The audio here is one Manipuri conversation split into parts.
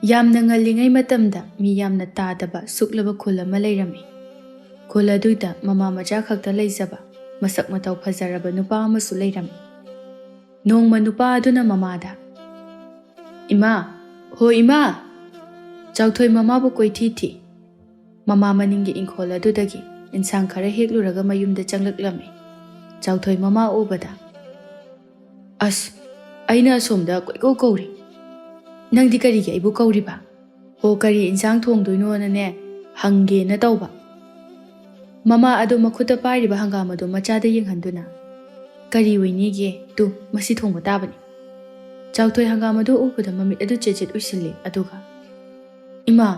ꯌꯥꯝꯅ ꯉꯜꯂꯤꯉꯩ ꯃꯇꯝꯗ ꯃꯤ ꯌꯥꯝꯅ ꯇꯥꯗꯕ ꯁꯨꯛꯂꯕ ꯈꯨꯜ ꯑꯃ ꯂꯩꯔꯝꯃꯤ꯫ ꯈꯨꯜ ꯑꯗꯨꯗ ꯃꯃꯥ ꯃꯆꯥ ꯈꯛꯇ ꯂꯩꯖꯕ ꯃꯁꯛ ꯃꯇꯧ ꯐꯖꯔꯕ ꯅꯨꯄꯥ ꯑꯃꯁꯨ ꯂꯩꯔꯝꯃꯤ꯫ ꯅꯣꯡꯃ ꯅꯨꯄꯥ ꯑꯗꯨꯅ ꯃꯃꯥꯗ, "ꯏꯃꯥ, ꯍꯣ ꯏꯃꯥ!" ꯆꯥꯎꯊꯣꯏ ꯃꯃꯥꯕꯨ ꯀꯣꯏꯊꯤ ꯊꯤ꯫ ꯃꯃꯥ ꯃꯅꯤꯡꯒꯤ ꯏꯪꯈꯣꯜ ꯑꯗꯨꯗꯒꯤ ꯏꯟꯁꯥꯡ ꯈꯔ ꯍꯦꯛꯂꯨꯔꯒ ꯃꯌꯨꯝꯗ ꯆꯪꯂꯛꯂꯝꯃꯤ꯫ ꯆꯥꯎꯊꯣꯏ ꯃꯃꯥ ꯎꯕꯗ, "ꯑꯁ, ꯑꯩꯅ ꯑꯁꯣꯝꯗ ꯀꯣꯏꯀꯧ ꯀꯧꯔꯤ. ꯅꯪꯗꯤ ꯀꯔꯤꯒꯤ ꯑꯩꯕꯨ ꯀꯧꯔꯤꯕ? ꯍꯣ ꯀꯔꯤ ꯏꯟꯁꯥꯡ ꯊꯣꯡꯗꯣꯏꯅꯣꯅꯅꯦ ꯍꯪꯒꯦꯅ ꯇꯧꯕ." ꯃꯃꯥ ꯑꯗꯨ ꯃꯈꯨꯠꯇ ꯄꯥꯏꯔꯤꯕ ꯍꯪꯒꯥꯝ ꯑꯗꯨ ꯃꯆꯥꯗ ꯌꯦꯡꯍꯟꯗꯨꯅ, "ꯀꯔꯤ ꯑꯣꯏꯅꯤꯒꯦ? ꯇꯨ, ꯃꯁꯤ ꯊꯣꯡꯕ ꯇꯥꯕꯅꯤ." ꯆꯥꯎꯊꯣꯏ ꯍꯪꯒꯥꯝ ꯑꯗꯨ ꯎꯕꯗ ꯃꯃꯤꯠ ꯑꯗꯨ ꯆꯦꯠ ꯎꯏꯁꯤꯜꯂꯤ ꯑꯗꯨꯒ, "ꯏꯃꯥ,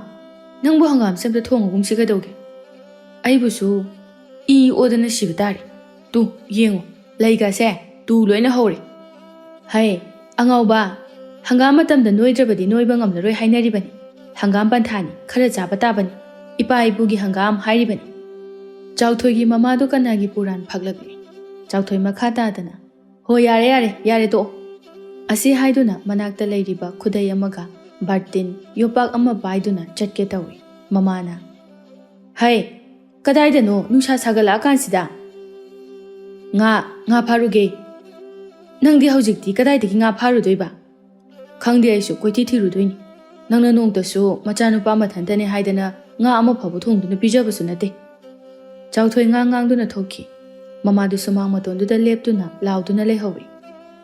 ꯅꯪꯕꯨ ꯍꯪꯒꯥꯝꯁꯦ ꯑꯝꯇ ꯊꯣꯡꯉꯒꯨꯝꯁꯤ ꯀꯩꯗꯧꯒꯦ? ꯑꯩꯕꯨꯁꯨ ꯏ ꯑꯣꯗꯅ ꯁꯤꯕ ꯇꯥꯔꯦ. ꯇꯨ ꯌꯦꯡꯉꯨ, ꯂꯩꯒꯁꯦ ꯇꯨ ꯂꯣꯏꯅ ꯍꯧꯔꯦ. ꯍꯩ ꯑꯉꯥꯎꯕ, ꯍꯪꯒꯥꯝ ꯃꯇꯝꯗ ꯅꯣꯏꯗ꯭ꯔꯕꯗꯤ ꯅꯣꯏꯕ ꯉꯝꯂꯔꯣꯏ ꯍꯥꯏꯅꯔꯤꯕꯅꯤ. ꯍꯪꯒꯥꯝ ꯄꯟꯊꯥꯅꯤ, ꯈꯔ ꯆꯥꯕ ꯇꯥꯕꯅꯤ. ꯏꯄꯥ ꯏꯄꯨꯒꯤ ꯍꯪꯒꯥꯝ ꯍꯥꯏꯔꯤꯕꯅꯤ." ꯆꯥꯎꯊꯣꯏꯒꯤ ꯃꯃꯥꯗꯨ ꯀꯅꯥꯒꯤ ꯄꯨꯔꯥꯟ ꯐꯛꯂꯛꯂꯤ꯫ ꯆꯥꯎꯊꯣꯏ ꯃꯈꯥ ꯇꯥꯗꯅ, "ꯍꯣ ꯌꯥꯔꯦ ꯌꯥꯔꯦ, ꯌꯥꯔꯦ ꯇꯣꯛꯑꯣ." ꯑꯁꯤ ꯍꯥꯏꯗꯨꯅ ꯃꯅꯥꯛꯇ ꯂꯩꯔꯤꯕ ꯈꯨꯗꯩ ꯑꯃꯒ ꯕꯥꯔꯇꯤꯟ ꯌꯣꯄꯥꯛ ꯑꯃ ꯄꯥꯏꯗꯨꯅ ꯆꯠꯀꯦ ꯇꯧꯏ꯫ ꯃꯃꯥꯅ, "ꯍꯩ, ꯀꯗꯥꯏꯗꯅꯣ ꯅꯨꯡꯁꯥ ꯁꯥꯒꯠꯂꯛꯑꯀꯥꯟꯁꯤꯗ? ꯉꯥ ꯐꯥꯔꯨꯒꯦ." "ꯅꯪꯗꯤ ꯍꯧꯖꯤꯛꯇꯤ ꯀꯗꯥꯏꯗꯒꯤ ꯉꯥ ꯐꯥꯔꯨꯗꯣꯏꯕ?" "ꯈꯪꯗꯦ, ꯑꯩꯁꯨ ꯀꯣꯏꯊꯤ ꯊꯤꯔꯨꯗꯣꯏꯅꯤ. ꯅꯪꯅ ꯅꯣꯡꯇꯁꯨ ꯃꯆꯥꯅꯨꯄꯥ ꯃꯊꯟꯇꯅꯦ ꯍꯥꯏꯗꯅ ꯉꯥ ꯑꯃ ꯐꯥꯎꯕ ꯊꯣꯡꯗꯨꯅ ꯄꯤꯖꯕꯁꯨ ꯅꯠꯇꯦ." ꯆꯥꯎꯊꯣꯏ ꯉꯥꯡꯗꯨꯅ ꯊꯣꯛꯈꯤ꯫ ꯃꯃꯥꯗꯨ ꯁꯨꯃꯥꯡ ꯃꯇꯣꯟꯗꯨꯗ ꯂꯦꯞꯇꯨꯅ ꯂꯥꯎꯗꯨꯅ ꯂꯩꯍꯧꯏ꯫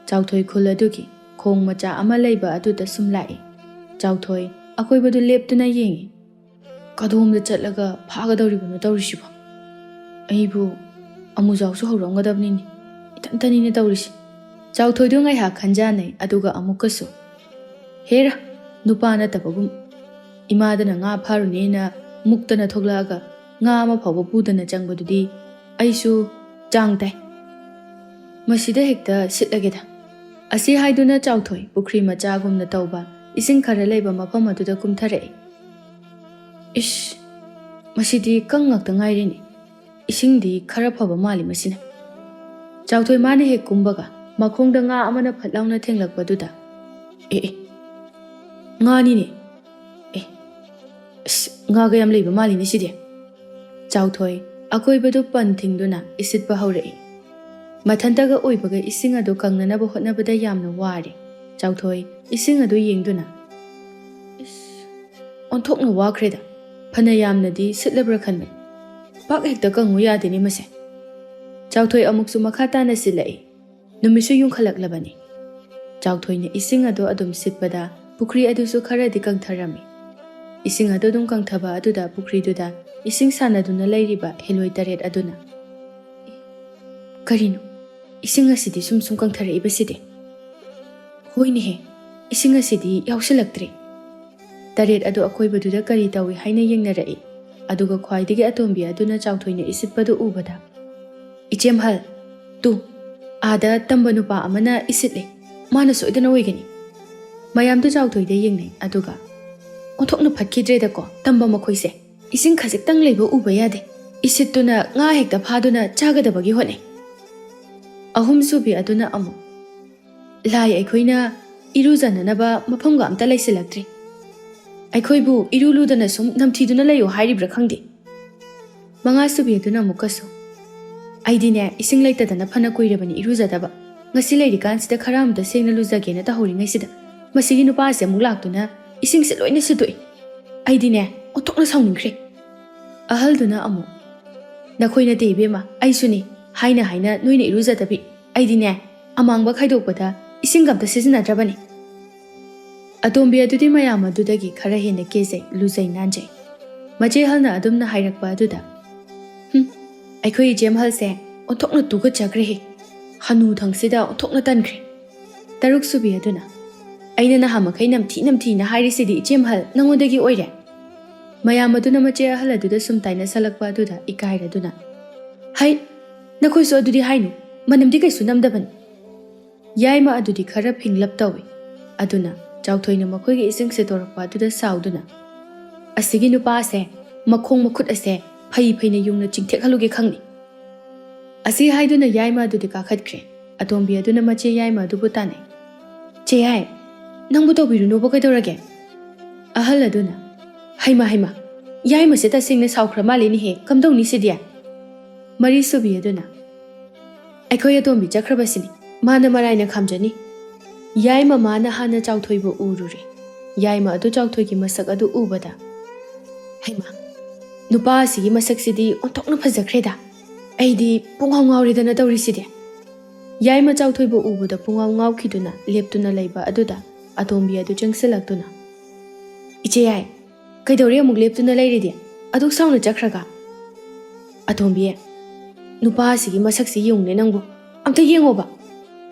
ꯆꯥꯎꯊꯣꯏ ꯈꯨꯜ ꯑꯗꯨꯒꯤ ꯈꯣꯡ ꯃꯆꯥ ꯑꯃ ꯂꯩꯕ ꯑꯗꯨꯗ ꯁꯨꯝ ꯂꯥꯛꯏ꯫ ꯆꯥꯎꯊꯣꯏ ꯑꯀꯣꯏꯕꯗꯨ ꯂꯦꯞꯇꯨꯅ ꯌꯦꯡꯉꯤ꯫ ꯀꯗꯣꯝꯗ ꯆꯠꯂꯒ ꯐꯥꯒꯗꯧꯔꯤꯕꯅꯣ ꯇꯧꯔꯤꯁꯤꯕꯣ? ꯑꯩꯕꯨ ꯑꯃꯨꯖꯥꯎꯁꯨ ꯍꯧꯔꯝꯒꯗꯕꯅꯤꯅꯦ, ꯏꯊꯟꯇꯅꯤꯅꯦ ꯇꯧꯔꯤꯁꯤ꯫ ꯆꯥꯎꯊꯣꯏꯗꯨ ꯉꯥꯏꯍꯥꯛ ꯈꯟꯖꯥꯟꯅꯩ ꯑꯗꯨꯒ ꯑꯃꯨꯛꯀꯁꯨ, "ꯍꯦꯔꯥ, ꯅꯨꯄꯥ ꯅꯠꯇꯕꯒꯨꯝ. ꯏꯃꯥꯗꯅ ꯉꯥ ꯐꯥꯔꯨꯅꯦꯅ ꯃꯨꯛꯇꯅ ꯊꯣꯛꯂꯛꯑꯒ ꯉꯥ ꯑꯃ ꯐꯥꯎꯕ ꯄꯨꯗꯅ ꯆꯪꯕꯗꯨꯗꯤ ꯑꯩꯁꯨ ꯆꯥꯡ ꯇꯥꯏ. ꯃꯁꯤꯗ ꯍꯦꯛꯇ ꯁꯤꯠꯂꯒꯦꯗ." ꯑꯁꯤ ꯍꯥꯏꯗꯨꯅ ꯆꯥꯎꯊꯣꯏ ꯄꯨꯈ꯭ꯔꯤ ꯃꯆꯥꯒꯨꯝꯅ ꯇꯧꯕ ꯏꯁꯤꯡ ꯈꯔ ꯂꯩꯕ ꯃꯐꯝ ꯑꯗꯨꯗ ꯀꯨꯝꯊꯔꯛꯏ꯫ "ꯏꯁ, ꯃꯁꯤꯗꯤ ꯀꯪ ꯉꯛꯇ ꯉꯥꯏꯔꯤꯅꯤ. ꯏꯁꯤꯡꯗꯤ ꯈꯔ ꯐꯕ ꯃꯥꯜꯂꯤ ꯃꯁꯤꯅ." ꯆꯥꯎꯊꯣꯏ ꯃꯥꯅ ꯍꯦꯛ ꯀꯨꯝꯕꯒ ꯃꯈꯣꯡꯗ ꯉꯥ ꯑꯃꯅ ꯐꯠ ꯂꯥꯎꯅ ꯊꯦꯡꯂꯛꯄꯗꯨꯗ, "ꯑꯦ, ꯉꯥꯅꯤꯅꯦ. ꯑꯦ, ꯑꯁ, ꯉꯥꯒ ꯌꯥꯝ ꯂꯩꯕ ꯃꯥꯜꯂꯤꯅꯦ ꯁꯤꯗꯤ." ꯆꯥꯎꯊꯣꯏ ꯑꯀꯣꯏꯕꯗꯨ ꯄꯟ ꯊꯤꯡꯗꯨꯅ ꯏꯁꯤꯠꯄ ꯍꯧꯔꯛꯏ꯫ ꯃꯊꯟꯇꯒ ꯑꯣꯏꯕꯒ ꯏꯁꯤꯡ ꯑꯗꯨ ꯀꯪꯅꯅꯕ ꯍꯣꯠꯅꯕꯗ ꯌꯥꯝꯅ ꯋꯥꯔꯦ꯫ ꯆꯥꯎꯊꯣꯏ ꯏꯁꯤꯡ ꯑꯗꯨ ꯌꯦꯡꯗꯨꯅ, "ꯏꯁ, ꯑꯣꯟꯊꯣꯛꯅ ꯋꯥꯈ꯭ꯔꯦꯗ. ꯐꯅ ꯌꯥꯝꯅꯗꯤ ꯁꯤꯠꯂꯕ꯭ꯔꯥ ꯈꯟꯕꯅꯤ. ꯄꯥꯛ ꯍꯦꯛꯇ ꯀꯪꯉꯨ ꯌꯥꯗꯦꯅꯦ ꯃꯁꯦ." ꯆꯥꯎꯊꯣꯏ ꯑꯃꯨꯛꯁꯨ ꯃꯈꯥ ꯇꯥꯅ ꯁꯤꯜꯂꯛꯏ꯫ ꯅꯨꯃꯤꯠꯁꯨ ꯌꯨꯡꯈꯠꯂꯛꯂꯕꯅꯤ꯫ ꯆꯥꯎꯊꯣꯏꯅ ꯏꯁꯤꯡ ꯑꯗꯨ ꯑꯗꯨꯝ ꯁꯤꯠꯄꯗ ꯄꯨꯈ꯭ꯔꯤ ꯑꯗꯨꯁꯨ ꯈꯔꯗꯤ ꯀꯪꯊꯔꯝꯃꯤ꯫ ꯏꯁꯤꯡ ꯑꯗꯨ ꯑꯗꯨꯝ ꯀꯪꯊꯕ ꯑꯗꯨꯗ ꯄꯨꯈ꯭ꯔꯤꯗꯨꯗ ꯏꯁꯤꯡ ꯁꯥꯟꯅꯗꯨꯅ ꯂꯩꯔꯤꯕ ꯍꯦꯂꯣꯏ ꯇꯔꯦꯠ ꯑꯗꯨꯅ, "ꯀꯔꯤꯅꯣ, ꯏꯁꯤꯡ ꯑꯁꯤꯗꯤ ꯁꯨꯝ ꯀꯪꯊꯔꯛꯏꯕꯁꯤꯗꯤ? ꯍꯣꯏꯅꯦꯍꯦ, ꯏꯁꯤꯡ ꯑꯁꯤꯗꯤ ꯌꯥꯎꯁꯤꯜꯂꯛꯇ꯭ꯔꯦ." ꯇꯔꯦꯠ ꯑꯗꯨ ꯑꯀꯣꯏꯕꯗꯨꯗ ꯀꯔꯤ ꯇꯧꯏ ꯍꯥꯏꯅ ꯌꯦꯡꯅꯔꯛꯏ꯫ ꯑꯗꯨꯒ ꯈ꯭ꯋꯥꯏꯗꯒꯤ ꯑꯇꯣꯝꯕꯤ ꯑꯗꯨꯅ ꯆꯥꯎꯊꯣꯏꯅ ꯏꯁꯤꯠꯄꯗꯨ ꯎꯕꯗ, "ꯏꯆꯦꯝꯍꯜ, ꯇꯨ, ꯑꯥꯗ ꯇꯝꯕ ꯅꯨꯄꯥ ꯑꯃꯅ ꯏꯁꯤꯠꯂꯦ. ꯃꯥꯅ ꯁꯣꯏꯗꯅ ꯑꯣꯏꯒꯅꯤ." ꯃꯌꯥꯝꯗꯨ ꯆꯥꯎꯊꯣꯏꯗ ꯌꯦꯡꯅꯩ ꯑꯗꯨꯒ, "ꯑꯣꯟꯊꯣꯛꯅ ꯐꯠꯈꯤꯗ꯭ꯔꯦꯗꯀꯣ ꯇꯝꯕ ꯃꯈꯣꯏꯁꯦ. ꯏꯁꯤꯡ ꯈꯖꯤꯛꯇꯪ ꯂꯩꯕ ꯎꯕ ꯌꯥꯗꯦ. ꯏꯁꯤꯠꯇꯨꯅ ꯉꯥ ꯍꯦꯛꯇ ꯐꯥꯗꯨꯅ ꯆꯥꯒꯗꯕꯒꯤ ꯍꯣꯠꯅꯩ." ꯑꯍꯨꯝꯁꯨꯕꯤ ꯑꯗꯨꯅ ꯑꯃꯨꯛ, "ꯂꯥꯏ ꯑꯩꯈꯣꯏꯅ ꯏꯔꯨꯖꯅꯅꯕ ꯃꯐꯝꯒ ꯑꯝꯇ ꯂꯩꯁꯤꯜꯂꯛꯇ꯭ꯔꯤ. ꯑꯩꯈꯣꯏꯕꯨ ꯏꯔꯨ ꯂꯨꯗꯅ ꯁꯨꯝ ꯅꯝꯊꯤꯗꯨꯅ ꯂꯩꯌꯣ ꯍꯥꯏꯔꯤꯕ꯭ꯔꯥ ꯈꯪꯗꯦ." ꯃꯉꯥꯁꯨꯕꯤ ꯑꯗꯨꯅ ꯑꯃꯨꯛꯀꯁꯨ, "ꯑꯩꯗꯤꯅꯦ ꯏꯁꯤꯡ ꯂꯩꯇꯗꯅ ꯐꯅ ꯀꯨꯏꯔꯕꯅꯤ ꯏꯔꯨꯖꯗꯕ. ꯉꯁꯤ ꯂꯩꯔꯤꯀꯥꯟꯁꯤꯗ ꯈꯔ ꯑꯃꯇ ꯁꯦꯡꯅ ꯂꯨꯖꯒꯦꯅ ꯇꯧꯍꯧꯔꯤꯉꯩꯁꯤꯗ ꯃꯁꯤꯒꯤ ꯅꯨꯄꯥꯁꯦ ꯑꯃꯨꯛ ꯂꯥꯛꯇꯨꯅ ꯏꯁꯤꯡꯁꯦ ꯂꯣꯏꯅ ꯁꯤꯠꯇꯣꯛꯏ. ꯑꯩꯗꯤꯅꯦ ꯑꯣꯟꯊꯣꯛꯅ ꯁꯥꯎꯅꯤꯡꯈ꯭ꯔꯦ." ꯑꯍꯜꯗꯨꯅ ꯑꯃꯨꯛ, "ꯅꯈꯣꯏ ꯅꯠꯇꯦ ꯏꯕꯦꯝꯃ, ꯑꯩꯁꯨꯅꯤ. ꯍꯥꯏꯅ ꯍꯥꯏꯅ ꯅꯣꯏꯅ ꯏꯔꯨꯖꯗꯕꯤ. ꯑꯩꯗꯤꯅꯦ ꯑꯃꯥꯡꯕ ꯈꯥꯏꯗꯣꯛꯄꯗ ꯏꯁꯤꯡꯒ ꯑꯝꯇ ꯁꯤꯖꯤꯟꯅꯗ꯭ꯔꯕꯅꯤ." ꯑꯇꯣꯝꯕꯤ ꯑꯗꯨꯗꯤ ꯃꯌꯥꯝ ꯑꯗꯨꯗꯒꯤ ꯈꯔ ꯍꯦꯟꯅ ꯀꯦꯖꯩ, ꯂꯨꯖꯩ ꯅꯥꯟꯖꯩ꯫ ꯃꯆꯦꯍꯜꯅ ꯑꯗꯨꯝꯅ ꯍꯥꯏꯔꯛꯄ ꯑꯗꯨꯗ, "ꯑꯩꯈꯣꯏ ꯏꯆꯦꯝꯍꯜꯁꯦ ꯑꯣꯟꯊꯣꯛꯅ ꯇꯨꯀꯠꯆꯈ꯭ꯔꯦꯍꯦ. ꯍꯅꯨꯊꯪꯁꯤꯗ ꯑꯣꯟꯊꯣꯛꯅ ꯇꯟꯈ꯭ꯔꯦ." ꯇꯔꯨꯛꯁꯨꯕꯤ ꯑꯗꯨꯅ, "ꯑꯩꯅ ꯅꯍꯥꯃꯈꯩ ꯅꯝꯊꯤꯅ ꯍꯥꯏꯔꯤꯁꯤꯗꯤ ꯏꯆꯦꯝꯍꯜ ꯅꯪꯉꯣꯟꯗꯒꯤ ꯑꯣꯏꯔꯦ." ꯃꯌꯥꯝ ꯑꯗꯨꯅ ꯃꯆꯦ ꯑꯍꯜ ꯑꯗꯨꯗ ꯁꯨꯝ ꯇꯥꯏꯅꯁꯜꯂꯛꯄ ꯑꯗꯨꯗ ꯏꯀꯥꯏꯔꯗꯨꯅ, "ꯍꯩ, ꯅꯈꯣꯏꯁꯨ ꯑꯗꯨꯗꯤ ꯍꯥꯏꯅꯨ. ꯃꯅꯝꯗꯤ ꯀꯩꯁꯨ ꯅꯝꯗꯕꯅꯤ." ꯌꯥꯏꯃ ꯑꯗꯨꯗꯤ ꯈꯔ ꯐꯤꯡꯂꯞ ꯇꯧꯏ꯫ ꯑꯗꯨꯅ ꯆꯥꯎꯊꯣꯏꯅ ꯃꯈꯣꯏꯒꯤ ꯏꯁꯤꯡ ꯁꯤꯠꯇꯣꯔꯛꯄ ꯑꯗꯨꯗ ꯁꯥꯎꯗꯨꯅ, "ꯑꯁꯤꯒꯤ ꯅꯨꯄꯥꯁꯦ ꯃꯈꯣꯡ ꯃꯈꯨꯠ ꯑꯁꯦ ꯐꯩꯅ ꯌꯨꯡꯅ ꯆꯤꯡꯊꯦꯛꯍꯜꯂꯨꯒꯦ ꯈꯪꯅꯤ." ꯑꯁꯤ ꯍꯥꯏꯗꯨꯅ ꯌꯥꯏꯃ ꯑꯗꯨꯗꯤ ꯀꯥꯈꯠꯈ꯭ꯔꯦ꯫ ꯑꯇꯣꯝꯕꯤ ꯑꯗꯨꯅ ꯃꯆꯦ ꯌꯥꯏꯃ ꯑꯗꯨꯕꯨ ꯇꯥꯟꯅꯩ, "ꯆꯦ ꯌꯥꯏ, ꯅꯪꯕꯨ ꯇꯧꯕꯤꯔꯨꯅꯨꯕ ꯀꯩꯗꯧꯔꯒꯦ? ꯑꯍꯜ ꯑꯗꯨꯅ ꯍꯩꯃ ꯍꯩꯃ ꯌꯥꯏꯃꯁꯦ ꯇꯁꯦꯡꯅ ꯁꯥꯎꯈ꯭ꯔ ꯃꯥꯜꯂꯤꯅꯦꯍꯦ ꯀꯝꯗꯧꯅꯤ ꯁꯤꯗꯤ ꯃꯔꯤꯁꯨꯕꯤ ꯑꯗꯨꯅ ꯑꯩꯈꯣꯏ ꯑꯇꯣꯝꯕꯤ ꯆꯠꯈ꯭ꯔꯕꯁꯤꯅꯤ ꯃꯥꯅ ꯃꯔꯥꯏꯅ ꯈꯥꯝꯖꯅꯤ ꯌꯥꯏꯃ ꯃꯥꯅ ꯍꯥꯟꯅ ꯆꯥꯎꯊꯣꯏꯕꯨ ꯎꯔꯨꯔꯦ ꯌꯥꯏꯃ ꯑꯗꯨ ꯆꯥꯎꯊꯣꯏꯒꯤ ꯃꯁꯛ ꯑꯗꯨ ꯎꯕꯗ ꯍꯩꯃ ꯅꯨꯄꯥ ꯑꯁꯤꯒꯤ ꯃꯁꯛꯁꯤꯗꯤ ꯑꯣꯟꯊꯣꯛꯅ ꯐꯖꯈ꯭ꯔꯦꯗ ꯑꯩꯗꯤ ꯄꯨꯡꯉꯥꯎ ꯉꯥꯎꯔꯦꯗꯅ ꯇꯧꯔꯤꯁꯤꯗꯤ ꯌꯥꯏꯃ ꯆꯥꯎꯊꯣꯏꯕꯨ ꯎꯕꯗ ꯄꯨꯡꯉꯥꯎ ꯉꯥꯎꯈꯤꯗꯨꯅ ꯂꯦꯞꯇꯨꯅ ꯂꯩꯕ ꯑꯗꯨꯗ ꯑꯇꯣꯝꯕꯤ ꯑꯗꯨ ꯆꯪꯁꯤꯜꯂꯛꯇꯨꯅ ꯏꯆꯦ ꯌꯥꯏ ꯀꯩꯗꯧꯔꯦ ꯑꯃꯨꯛ ꯂꯦꯞꯇꯨꯅ ꯂꯩꯔꯤꯗꯤ ꯑꯗꯨꯛ ꯁꯥꯎꯅ ꯆꯠꯈ꯭ꯔꯒ ꯑꯇꯣꯝꯕꯤ ꯅꯨꯄꯥ ꯑꯁꯤꯒꯤ ꯃꯁꯛꯁꯤ ꯌꯦꯡꯉꯨꯅꯦ ꯅꯪꯕꯨ ꯑꯝꯇ ꯌꯦꯡꯉꯣꯕ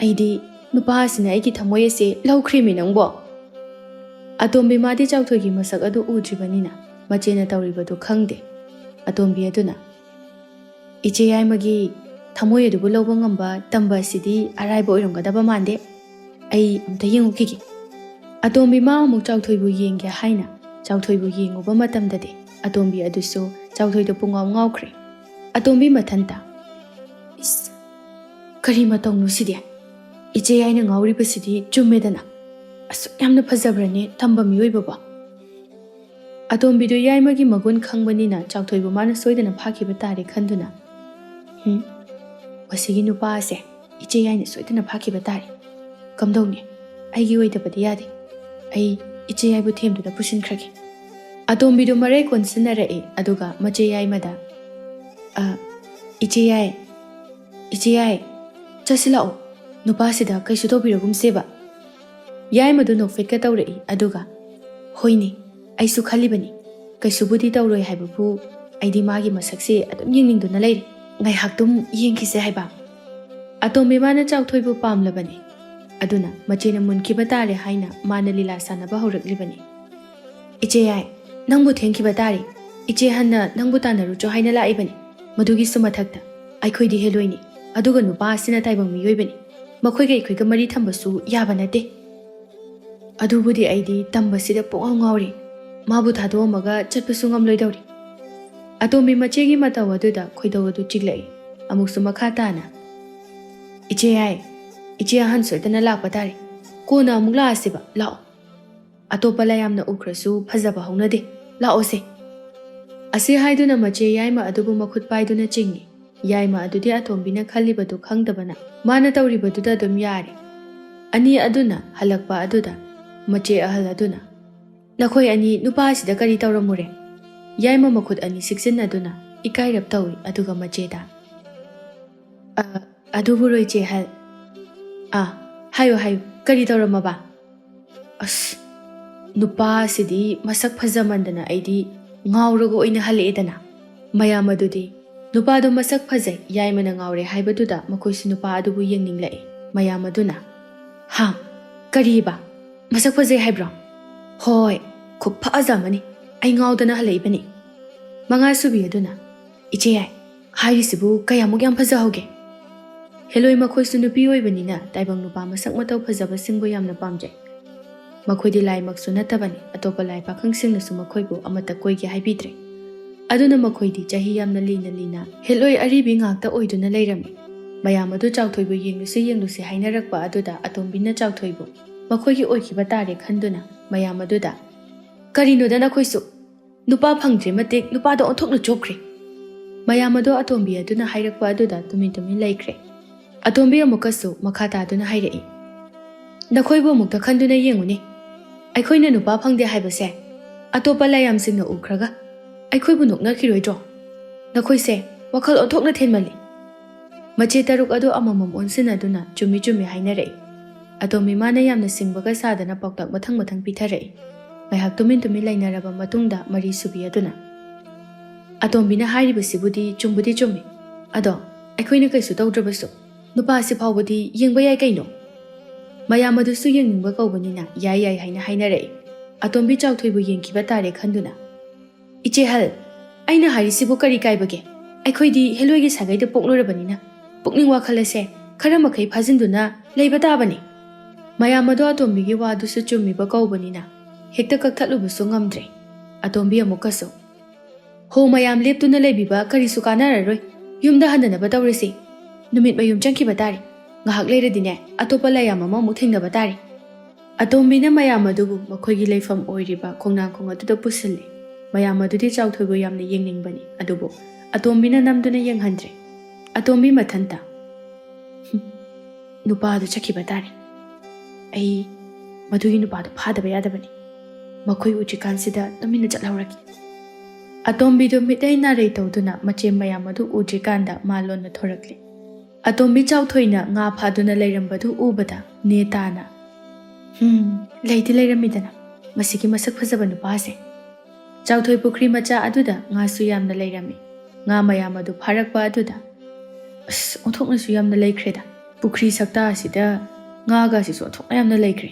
ꯑꯩꯗꯤ ꯅꯨꯄꯥ ꯑꯁꯤꯅ ꯑꯩꯒꯤ ꯊꯃꯣꯏ ꯑꯁꯤ ꯂꯧꯈ꯭ꯔꯤꯃꯤ ꯅꯪꯕꯣ ꯑꯇꯣꯝꯕꯤ ꯃꯥꯗꯤ ꯆꯥꯎꯊꯣꯏꯒꯤ ꯃꯁꯛ ꯑꯗꯨ ꯎꯗ꯭ꯔꯤꯕꯅꯤꯅ ꯃꯆꯦꯅ ꯇꯧꯔꯤꯕꯗꯨ ꯈꯪꯗꯦ ꯑꯇꯣꯝꯕꯤ ꯑꯗꯨꯅ ꯏꯆꯦ ꯌꯥꯏꯃꯒꯤ ꯊꯃꯣꯏ ꯑꯗꯨꯕꯨ ꯂꯧꯕ ꯉꯝꯕ ꯇꯝꯕ ꯑꯁꯤꯗꯤ ꯑꯔꯥꯏꯕ ꯑꯣꯏꯔꯝꯒꯗꯕ ꯃꯥꯟꯗꯦ ꯑꯩ ꯑꯝꯇ ꯌꯦꯡꯉꯨꯈꯤꯒꯦ ꯑꯇꯣꯝꯕꯤ ꯃꯥ ꯑꯃꯨꯛ ꯆꯥꯎꯊꯣꯏꯕꯨ ꯌꯦꯡꯒꯦ ꯍꯥꯏꯅ ꯆꯥꯎꯊꯣꯏꯕꯨ ꯌꯦꯡꯉꯨꯕ ꯃꯇꯝꯗꯗꯤ ꯑꯇꯣꯝꯕꯤ ꯑꯗꯨꯁꯨ ꯆꯥꯎꯊꯣꯏꯗ ꯄꯨꯡꯉꯥꯎ ꯉꯥꯎꯈ꯭ꯔꯦ ꯑꯇꯣꯝꯕꯤ ꯃꯊꯟꯇ ꯏꯁ ꯀꯔꯤ ꯃꯇꯧꯅꯣ ꯁꯤꯗꯤ ꯏꯆꯦ ꯌꯥꯏꯅ ꯉꯥꯎꯔꯤꯕꯁꯤꯗꯤ ꯆꯨꯝꯃꯦꯗꯅ ꯑꯁꯨꯛ ꯌꯥꯝꯅ ꯐꯖꯕ꯭ꯔꯅꯦ ꯇꯝꯕ ꯃꯤꯑꯣꯏꯕꯕꯣ ꯑꯇꯣꯝꯕꯤꯗꯨ ꯌꯥꯏꯃꯒꯤ ꯃꯒꯨꯟ ꯈꯪꯕꯅꯤꯅ ꯆꯥꯎꯊꯣꯏꯕꯨ ꯃꯥꯅ ꯁꯣꯏꯗꯅ ꯐꯥꯈꯤꯕ ꯇꯥꯔꯦ ꯈꯟꯗꯨꯅ ꯃꯁꯤꯒꯤ ꯅꯨꯄꯥ ꯑꯁꯦ ꯏꯆꯦ ꯌꯥꯏꯅ ꯁꯣꯏꯗꯅ ꯐꯥꯈꯤꯕ ꯇꯥꯔꯦ ꯀꯝꯗꯧꯅꯤ ꯑꯩꯒꯤ ꯑꯣꯏꯗꯕꯗꯤ ꯌꯥꯗꯦ ꯑꯩ ꯏꯆꯦ ꯌꯥꯏꯕꯨ ꯊꯦꯝꯗꯨꯅ ꯄꯨꯁꯤꯟꯈ꯭ꯔꯒꯦ ꯑꯇꯣꯝꯕꯤꯗꯨ ꯃꯔꯩ ꯀꯣꯟꯁꯤꯟꯅꯔꯛꯏ ꯑꯗꯨꯒ ꯃꯆꯦ ꯌꯥꯏꯃꯗ ꯏꯆꯦ ꯌꯥꯏ ꯆꯠꯁꯤꯜꯂꯛꯑꯣ ꯅꯨꯄꯥꯁꯤꯗ ꯀꯩꯁꯨ ꯇꯧꯕꯤꯔꯒꯨꯝꯁꯦꯕ ꯌꯥꯏꯃꯗꯨ ꯅꯣꯛꯐꯦꯠꯀ ꯇꯧꯔꯛꯏ ꯑꯗꯨꯒ ꯍꯣꯏꯅꯦ ꯑꯩꯁꯨ ꯈꯜꯂꯤꯕꯅꯤ ꯀꯩꯁꯨꯕꯨꯗꯤ ꯇꯧꯔꯣꯏ ꯍꯥꯏꯕꯕꯨ ꯑꯩꯗꯤ ꯃꯥꯒꯤ ꯃꯁꯛꯁꯦ ꯑꯗꯨꯝ ꯌꯦꯡꯅꯤꯡꯗꯨꯅ ꯂꯩꯔꯦ ꯉꯥꯏꯍꯥꯛꯇꯨꯝ ꯌꯦꯡꯈꯤꯁꯦ ꯍꯥꯏꯕ ꯑꯇꯣꯝꯕꯤ ꯃꯥꯅ ꯆꯥꯎꯊꯣꯏꯕꯨ ꯄꯥꯝꯂꯕꯅꯤ ꯑꯗꯨꯅ ꯃꯆꯦꯅ ꯃꯨꯟꯈꯤꯕ ꯇꯥꯔꯦ ꯍꯥꯏꯅ ꯃꯥꯅ ꯂꯤꯂꯥ ꯁꯥꯟꯅꯕ ꯍꯧꯔꯛꯂꯤꯕꯅꯤ ꯏꯆꯦ ꯌꯥꯏ ꯅꯪꯕꯨ ꯊꯦꯡꯈꯤꯕ ꯇꯥꯔꯦ ꯏꯆꯦ ꯍꯟꯅ ꯅꯪꯕు ꯇꯥꯟꯅꯔꯨꯆꯣ ꯍꯥꯏꯅ ꯂꯥꯛꯏꯕꯅꯤ ꯃꯗꯨꯒꯤꯁꯨ ꯃꯊꯛꯇ ꯑꯩꯈꯣꯏꯗꯤ ꯍꯦꯂꯣꯏꯅꯤ ꯑꯗꯨꯒ ꯅꯨꯄꯥ ꯑꯁꯤꯅ ꯇꯥꯏꯕꯪ ꯃꯤꯑꯣꯏꯕꯅꯤ ꯃꯈꯣꯏꯒ ꯑꯩꯈꯣꯏꯒ ꯃꯔꯤ ꯊꯝꯕꯁꯨ ꯌꯥꯕ ꯅꯠꯇꯦ ꯑꯗꯨꯕꯨꯗꯤ ꯑꯩꯗꯤ ꯇꯝꯕꯁꯤꯗ ꯄꯨꯡꯉꯥꯎ ꯉꯥꯎꯔꯤ ꯃꯥꯕꯨ ꯊꯥꯗꯣꯛꯑꯝꯃꯒ ꯆꯠꯄꯁꯨ ꯉꯝꯂꯣꯏꯗꯧꯔꯤ ꯑꯇꯣꯝꯕꯤ ꯃꯆꯦꯒꯤ ꯃꯇꯧ ꯑꯗꯨꯗ ꯈꯣꯏꯗꯧ ꯑꯗꯨ ꯆꯤꯛꯂꯛꯏ ꯑꯃꯨꯛꯁꯨ ꯃꯈꯥ ꯇꯥꯅ ꯏꯆꯦ ꯌꯥꯏ ꯏꯆꯦ ꯑꯍꯟ ꯁꯣꯏꯗꯅ ꯂꯥꯛꯄ ꯇꯥꯔꯦ ꯀꯣꯟꯅ ꯑꯃꯨꯛ ꯂꯥꯛꯑꯁꯤꯕ ꯂꯥꯛꯑꯣ ꯑꯇꯣꯞꯄ ꯂꯥꯌꯥꯝꯅ ꯎꯈ꯭ꯔꯁꯨ ꯐꯖꯕ ꯍꯧꯅꯗꯦ ꯂꯥꯛꯑꯣꯁꯦ ꯑꯁꯤ ꯍꯥꯏꯗꯨꯅ ꯃꯆꯦ ꯌꯥꯏꯃ ꯑꯗꯨꯕꯨꯃꯈꯨꯠ ꯄꯥꯏꯗꯨꯅ ꯆꯤꯡꯉꯤ ꯌꯥꯏꯃ ꯑꯗꯨꯗꯤ ꯑꯇꯣꯝꯕꯤꯅ ꯈꯜꯂꯤꯕꯗꯨ ꯈꯪꯗꯕꯅ ꯃꯥꯅ ꯇꯧꯔꯤꯕꯗꯨꯗ ꯑꯗꯨꯝ ꯌꯥꯔꯦ ꯑꯅꯤ ꯑꯗꯨꯅ ꯍꯜꯂꯛꯄ ꯑꯗꯨꯗ ꯃꯆꯦ ꯑꯍꯜ ꯑꯗꯨꯅ ꯅꯈꯣꯏ ꯑꯅꯤ ꯅꯨꯄꯥ ꯑꯁꯤꯗ ꯀꯔꯤ ꯇꯧꯔꯝꯃꯨꯔꯦ ꯌꯥꯏꯃ ꯃꯈꯨꯠ ꯑꯅꯤ ꯁꯤꯛꯆꯤꯟꯅꯗꯨꯅ ꯏꯀꯥꯏꯔꯞ ꯇꯧꯏ ꯑꯗꯨꯒ ꯃꯆꯦꯗ ꯑꯗꯨꯕꯨꯔꯣ ꯏꯆꯦ ꯑꯍꯜ ꯍꯥꯏꯌꯨ ꯀꯔꯤ ꯇꯧꯔꯝꯃꯕ ꯑꯁ ꯅꯨꯄꯥ ꯑꯁꯤꯗꯤ ꯃꯁꯛ ꯐꯖꯃꯟꯗꯅ ꯑꯩꯗꯤ ꯉꯥꯎꯔꯒ ꯑꯣꯏꯅ ꯍꯜꯂꯛꯑꯦꯗꯅ ꯃꯌꯥꯝ ꯑꯗꯨꯗꯤ ꯅꯨꯄꯥꯗꯣ ꯃꯁꯛ ꯐꯖꯩ ꯌꯥꯏꯃꯅ ꯉꯥꯎꯔꯦ ꯍꯥꯏꯕꯗꯨꯗ ꯃꯈꯣꯏꯁꯨ ꯅꯨꯄꯥ ꯑꯗꯨꯕꯨ ꯌꯦꯡꯅꯤꯡꯂꯛꯏ ꯃꯌꯥꯝ ꯑꯗꯨꯅ ꯀꯔꯤꯕ ꯃꯁꯛ ꯐꯖꯩ ꯍꯥꯏꯕ꯭ꯔꯣ ꯍꯣꯏ ꯈꯨꯐꯖ ꯑꯃꯅꯤ ꯑꯩ ꯉꯥꯎꯗꯅ ꯍꯜꯂꯛꯏꯕꯅꯤ ꯃꯉꯥꯁꯨꯕꯤ ꯑꯗꯨꯅ ꯏꯆꯦ ꯌꯥꯏ ꯍꯥꯏꯔꯤꯁꯤꯕꯨ ꯀꯌꯥꯃꯨꯛ ꯌꯥꯝ ꯐꯖꯍꯧꯒꯦ ꯍꯦꯂꯣꯏ ꯃꯈꯣꯏꯁꯨ ꯅꯨꯄꯤ ꯑꯣꯏꯕꯅꯤꯅ ꯇꯥꯏꯕꯪ ꯅꯨꯄꯥ ꯃꯁꯛ ꯃꯇꯧ ꯐꯖꯕꯁꯤꯡꯕꯨ ꯌꯥꯝꯅ ꯄꯥꯝꯖꯩ ꯃꯈꯣꯏꯗꯤ ꯂꯥꯏꯃꯛꯁꯨ ꯅꯠꯇꯕꯅꯤ ꯑꯇꯣꯞꯄ ꯂꯥꯏ ꯄꯥꯈꯪꯁꯤꯡꯅꯁꯨ ꯃꯈꯣꯏꯕꯨ ꯑꯃꯠꯇ ꯀꯣꯏꯒꯦ ꯍꯥꯏꯕꯤꯗ꯭ꯔꯦ ꯑꯗꯨꯅ ꯃꯈꯣꯏꯗꯤ ꯆꯍꯤ ꯌꯥꯝꯅ ꯂꯤꯅ ꯍꯦꯂꯣꯏ ꯑꯔꯤꯕꯤ ꯉꯥꯛꯇ ꯑꯣꯏꯗꯨꯅ ꯂꯩꯔꯝꯃꯤ ꯃꯌꯥꯝ ꯑꯗꯨ ꯆꯥꯎꯊꯣꯏꯕꯨ ꯌꯦꯡꯂꯨꯁꯤ ꯍꯥꯏꯅꯔꯛꯄ ꯑꯗꯨꯗ ꯑꯇꯣꯝꯕꯤꯅ ꯆꯥꯎꯊꯣꯏꯕꯨ ꯃꯈꯣꯏꯒꯤ ꯑꯣꯏꯈꯤꯕ ꯇꯥꯔꯦ ꯈꯟꯗꯨꯅ ꯃꯌꯥꯝ ꯑꯗꯨꯗ ꯀꯔꯤꯅꯣꯗ ꯅꯈꯣꯏꯁꯨ ꯅꯨꯄꯥ ꯐꯪꯗ꯭ꯔꯤ ꯃꯇꯤꯛ ꯅꯨꯄꯥꯗꯣ ꯑꯣꯟꯊꯣꯛꯅ ꯆꯣꯞꯈ꯭ꯔꯦ ꯃꯌꯥꯝ ꯑꯗꯣ ꯑꯇꯣꯝꯕꯤ ꯑꯗꯨꯅ ꯍꯥꯏꯔꯛꯄ ꯑꯗꯨꯗ ꯇꯨꯃꯤꯟ ꯂꯩꯈ꯭ꯔꯦ ꯑꯇꯣꯝꯕꯤ ꯑꯃꯨꯛꯀꯁꯨ ꯃꯈꯥ ꯇꯥꯗꯨꯅ ꯍꯥꯏꯔꯛꯏ ꯅꯈꯣꯏꯕꯨ ꯑꯃꯨꯛꯇ ꯈꯟꯗꯨꯅ ꯌꯦꯡꯉꯨꯅꯦ ꯑꯩꯈꯣꯏꯅ ꯅꯨꯄꯥ ꯐꯪꯗꯦ ꯍꯥꯏꯕꯁꯦ ꯑꯇꯣꯞꯄ ꯂꯥꯏꯌꯥꯝꯁꯤꯡꯅ ꯎꯈ꯭ꯔꯒ ꯑꯩꯈꯣꯏꯕꯨ ꯅꯣꯛꯅꯈꯤꯔꯣꯏꯗ꯭ꯔꯣ ꯅꯈꯣꯏꯁꯦ ꯋꯥꯈꯜ ꯑꯣꯟꯊꯣꯛꯅ ꯊꯦꯟꯃꯜꯂꯤ ꯃꯆꯦ ꯇꯔꯨꯛ ꯑꯗꯨ ꯑꯃꯃꯝ ꯑꯣꯟꯁꯤꯟꯅꯗꯨꯅ ꯆꯨꯝꯃꯤ ꯍꯥꯏꯅꯔꯛꯏ ꯑꯇꯣꯝꯕꯤ ꯃꯥꯅ ꯌꯥꯝꯅ ꯁꯤꯡꯕꯒ ꯁꯥꯗꯅ ꯄꯥꯎꯇꯥꯛ ꯃꯊꯪ ꯄꯤꯊꯔꯛꯏ ꯉꯥꯏꯍꯥꯛ ꯇꯨꯃꯤꯟ ꯂꯩꯅꯔꯕ ꯃꯇꯨꯡꯗ ꯃꯔꯤꯁꯨꯕꯤ ꯑꯗꯨꯅ ꯑꯇꯣꯝꯕꯤꯅ ꯍꯥꯏꯔꯤꯕꯁꯤꯕꯨꯗꯤ ꯆꯨꯝꯃꯤ ꯑꯗꯣ ꯑꯩꯈꯣꯏꯅ ꯀꯩꯁꯨ ꯇꯧꯗ꯭ꯔꯕꯁꯨ ꯅꯨꯄꯥꯁꯤ ꯐꯥꯎꯕꯗꯤ ꯌꯦꯡꯕ ꯌꯥꯏ ꯀꯩꯅꯣ ꯃꯌꯥꯝ ꯑꯗꯨꯁꯨ ꯌꯦꯡꯅꯤꯡꯕ ꯀꯧꯕꯅꯤꯅ ꯌꯥꯏ ꯍꯥꯏꯅ ꯍꯥꯏꯅꯔꯛꯏ ꯑꯇꯣꯝꯕꯤ ꯆꯥꯎꯊꯣꯏꯕꯨ ꯌꯦꯡꯈꯤꯕ ꯇꯥꯔꯦ ꯈꯟꯗꯨꯅ ꯏꯆꯦ ಹಲ್ ꯑꯩꯅ ꯍꯥꯏꯔꯤꯁꯤꯕꯨ ꯀꯔꯤ ꯀꯥꯏꯕꯒꯦ ꯑꯩꯈꯣꯏꯗꯤ ꯍꯦꯂꯣꯏꯒꯤ ꯁꯥꯒꯩꯗ ꯄꯣꯛꯂꯨꯔꯕꯅꯤꯅ ꯄꯨꯛꯅꯤꯡ ꯋꯥꯈꯜ ꯑꯁꯦ ꯈꯔ ꯃꯈꯩ ꯐꯥꯖꯤꯟꯗꯨꯅ ꯂꯩꯕ ꯇꯥꯕꯅꯤ ꯃꯌꯥꯝ ꯑꯗꯣ ꯑꯇꯣꯝꯕꯤꯒꯤ ꯋꯥꯗꯨꯁꯨ ꯆꯨꯝꯃꯤꯕ ꯀꯧꯕꯅꯤꯅ ꯍꯦꯛꯇ ꯀꯛꯊꯠꯂꯨꯕꯁꯨ ꯉꯝꯗ꯭ꯔꯦ ꯑꯇꯣꯝꯕꯤ ꯑꯃꯨꯛꯀꯁꯨ ꯍꯣ ꯃꯌꯥꯝ ꯂꯦꯞꯇꯨꯅ ꯂꯩꯕꯤꯕ ꯀꯔꯤꯁꯨ ꯀꯥꯟꯅꯔꯔꯣꯏ ꯌꯨꯝꯗ ꯍꯟꯅꯅꯕ ꯇꯧꯔꯁꯤ ꯅꯨꯃꯤꯠ ꯃꯌꯨꯝ ꯆꯪꯈꯤꯕ ꯇꯥꯔꯦ ꯉꯥꯏꯍꯥꯛ ꯂꯩꯔꯗꯤꯅꯦ ꯑꯇꯣꯞꯄ ꯂꯥꯏꯌꯥꯝ ꯑꯃ ꯑꯃꯨꯛ ꯊꯦꯡꯅꯕ ꯇꯥꯔꯦ ꯑꯇꯣꯝꯕꯤꯅ ꯃꯌꯥꯝ ꯑꯗꯨꯕꯨ ꯃꯈꯣꯏꯒꯤ ꯂꯩꯐꯝ ꯑꯣꯏꯔꯤꯕ ꯈꯣꯡꯅꯥꯡꯈꯣꯡ ꯑꯗꯨꯗ ꯄꯨꯁꯤꯜꯂꯤ꯫ ꯃꯌꯥꯝ ꯑꯗꯨꯗꯤ ꯆꯥꯎꯊꯣꯏꯕꯨ ꯌꯥꯝꯅ ꯌꯦꯡꯅꯤꯡꯕꯅꯤ, ꯑꯗꯨꯕꯨ ꯑꯇꯣꯝꯕꯤꯅ ꯅꯝꯗꯨꯅ ꯌꯦꯡꯍꯟꯗ꯭ꯔꯦ꯫ ꯑꯇꯣꯝꯕꯤ ꯃꯊꯟꯇ ꯅꯨꯄꯥꯗꯨ ꯆꯠꯈꯤꯕ ꯇꯥꯔꯦ꯫ ꯑꯩ ꯃꯗꯨꯒꯤ ꯅꯨꯄꯥꯗꯨ ꯐꯥꯗꯕ ꯌꯥꯗꯕꯅꯤ꯫ ꯃꯈꯣꯏ ꯎꯗ꯭ꯔꯤꯀꯥꯟꯁꯤꯗ ꯇꯨꯃꯤꯟꯅ ꯆꯠꯍꯧꯔꯒꯦ꯫ ꯑꯇꯣꯝꯕꯤꯗꯨ ꯃꯤꯠꯂꯩ ꯅꯥꯔꯩ ꯇꯧꯗꯨꯅ ꯃꯆꯦꯝ ꯃꯌꯥꯝ ꯑꯗꯨ ꯎꯗ꯭ꯔꯤꯀꯥꯟꯗ ꯃꯥꯂꯣꯟꯅ ꯊꯣꯔꯛꯂꯤ꯫ ꯑꯇꯣꯝꯕꯤ ꯆꯥꯎꯊꯣꯏꯅ ꯉꯥ ꯐꯥꯗꯨꯅ ꯂꯩꯔꯝꯕꯗꯨ ꯎꯕꯗ ꯅꯦꯇꯥꯅ ꯂꯩꯗꯤ ꯂꯩꯔꯝꯃꯤꯗꯅ ꯃꯁꯤꯒꯤ ꯃꯁꯛ ꯐꯖꯕ ꯅꯨꯄꯥꯁꯦ꯫ ꯆꯥꯎꯊꯣꯏ ꯄꯨꯈ꯭ꯔꯤ ꯃꯆꯥ ꯑꯗꯨꯗ ꯉꯥꯁꯨ ꯌꯥꯝꯅ ꯂꯩꯔꯝꯃꯤ꯫ ꯉꯥ ꯃꯌꯥꯝ ꯑꯗꯨ ꯐꯥꯔꯛꯄ ꯑꯗꯨꯗ ꯑꯣꯟꯊꯣꯛꯅꯁꯨ ꯌꯥꯝꯅ ꯂꯩꯈ꯭ꯔꯦꯗ꯫ ꯄꯨꯈ꯭ꯔꯤ ꯁꯛꯇꯥ ꯑꯁꯤꯗ ꯉꯥꯒꯁꯤꯁꯨ ꯑꯣꯟꯊꯣꯛꯅ ꯌꯥꯝꯅ ꯂꯩꯈ꯭ꯔꯦ꯫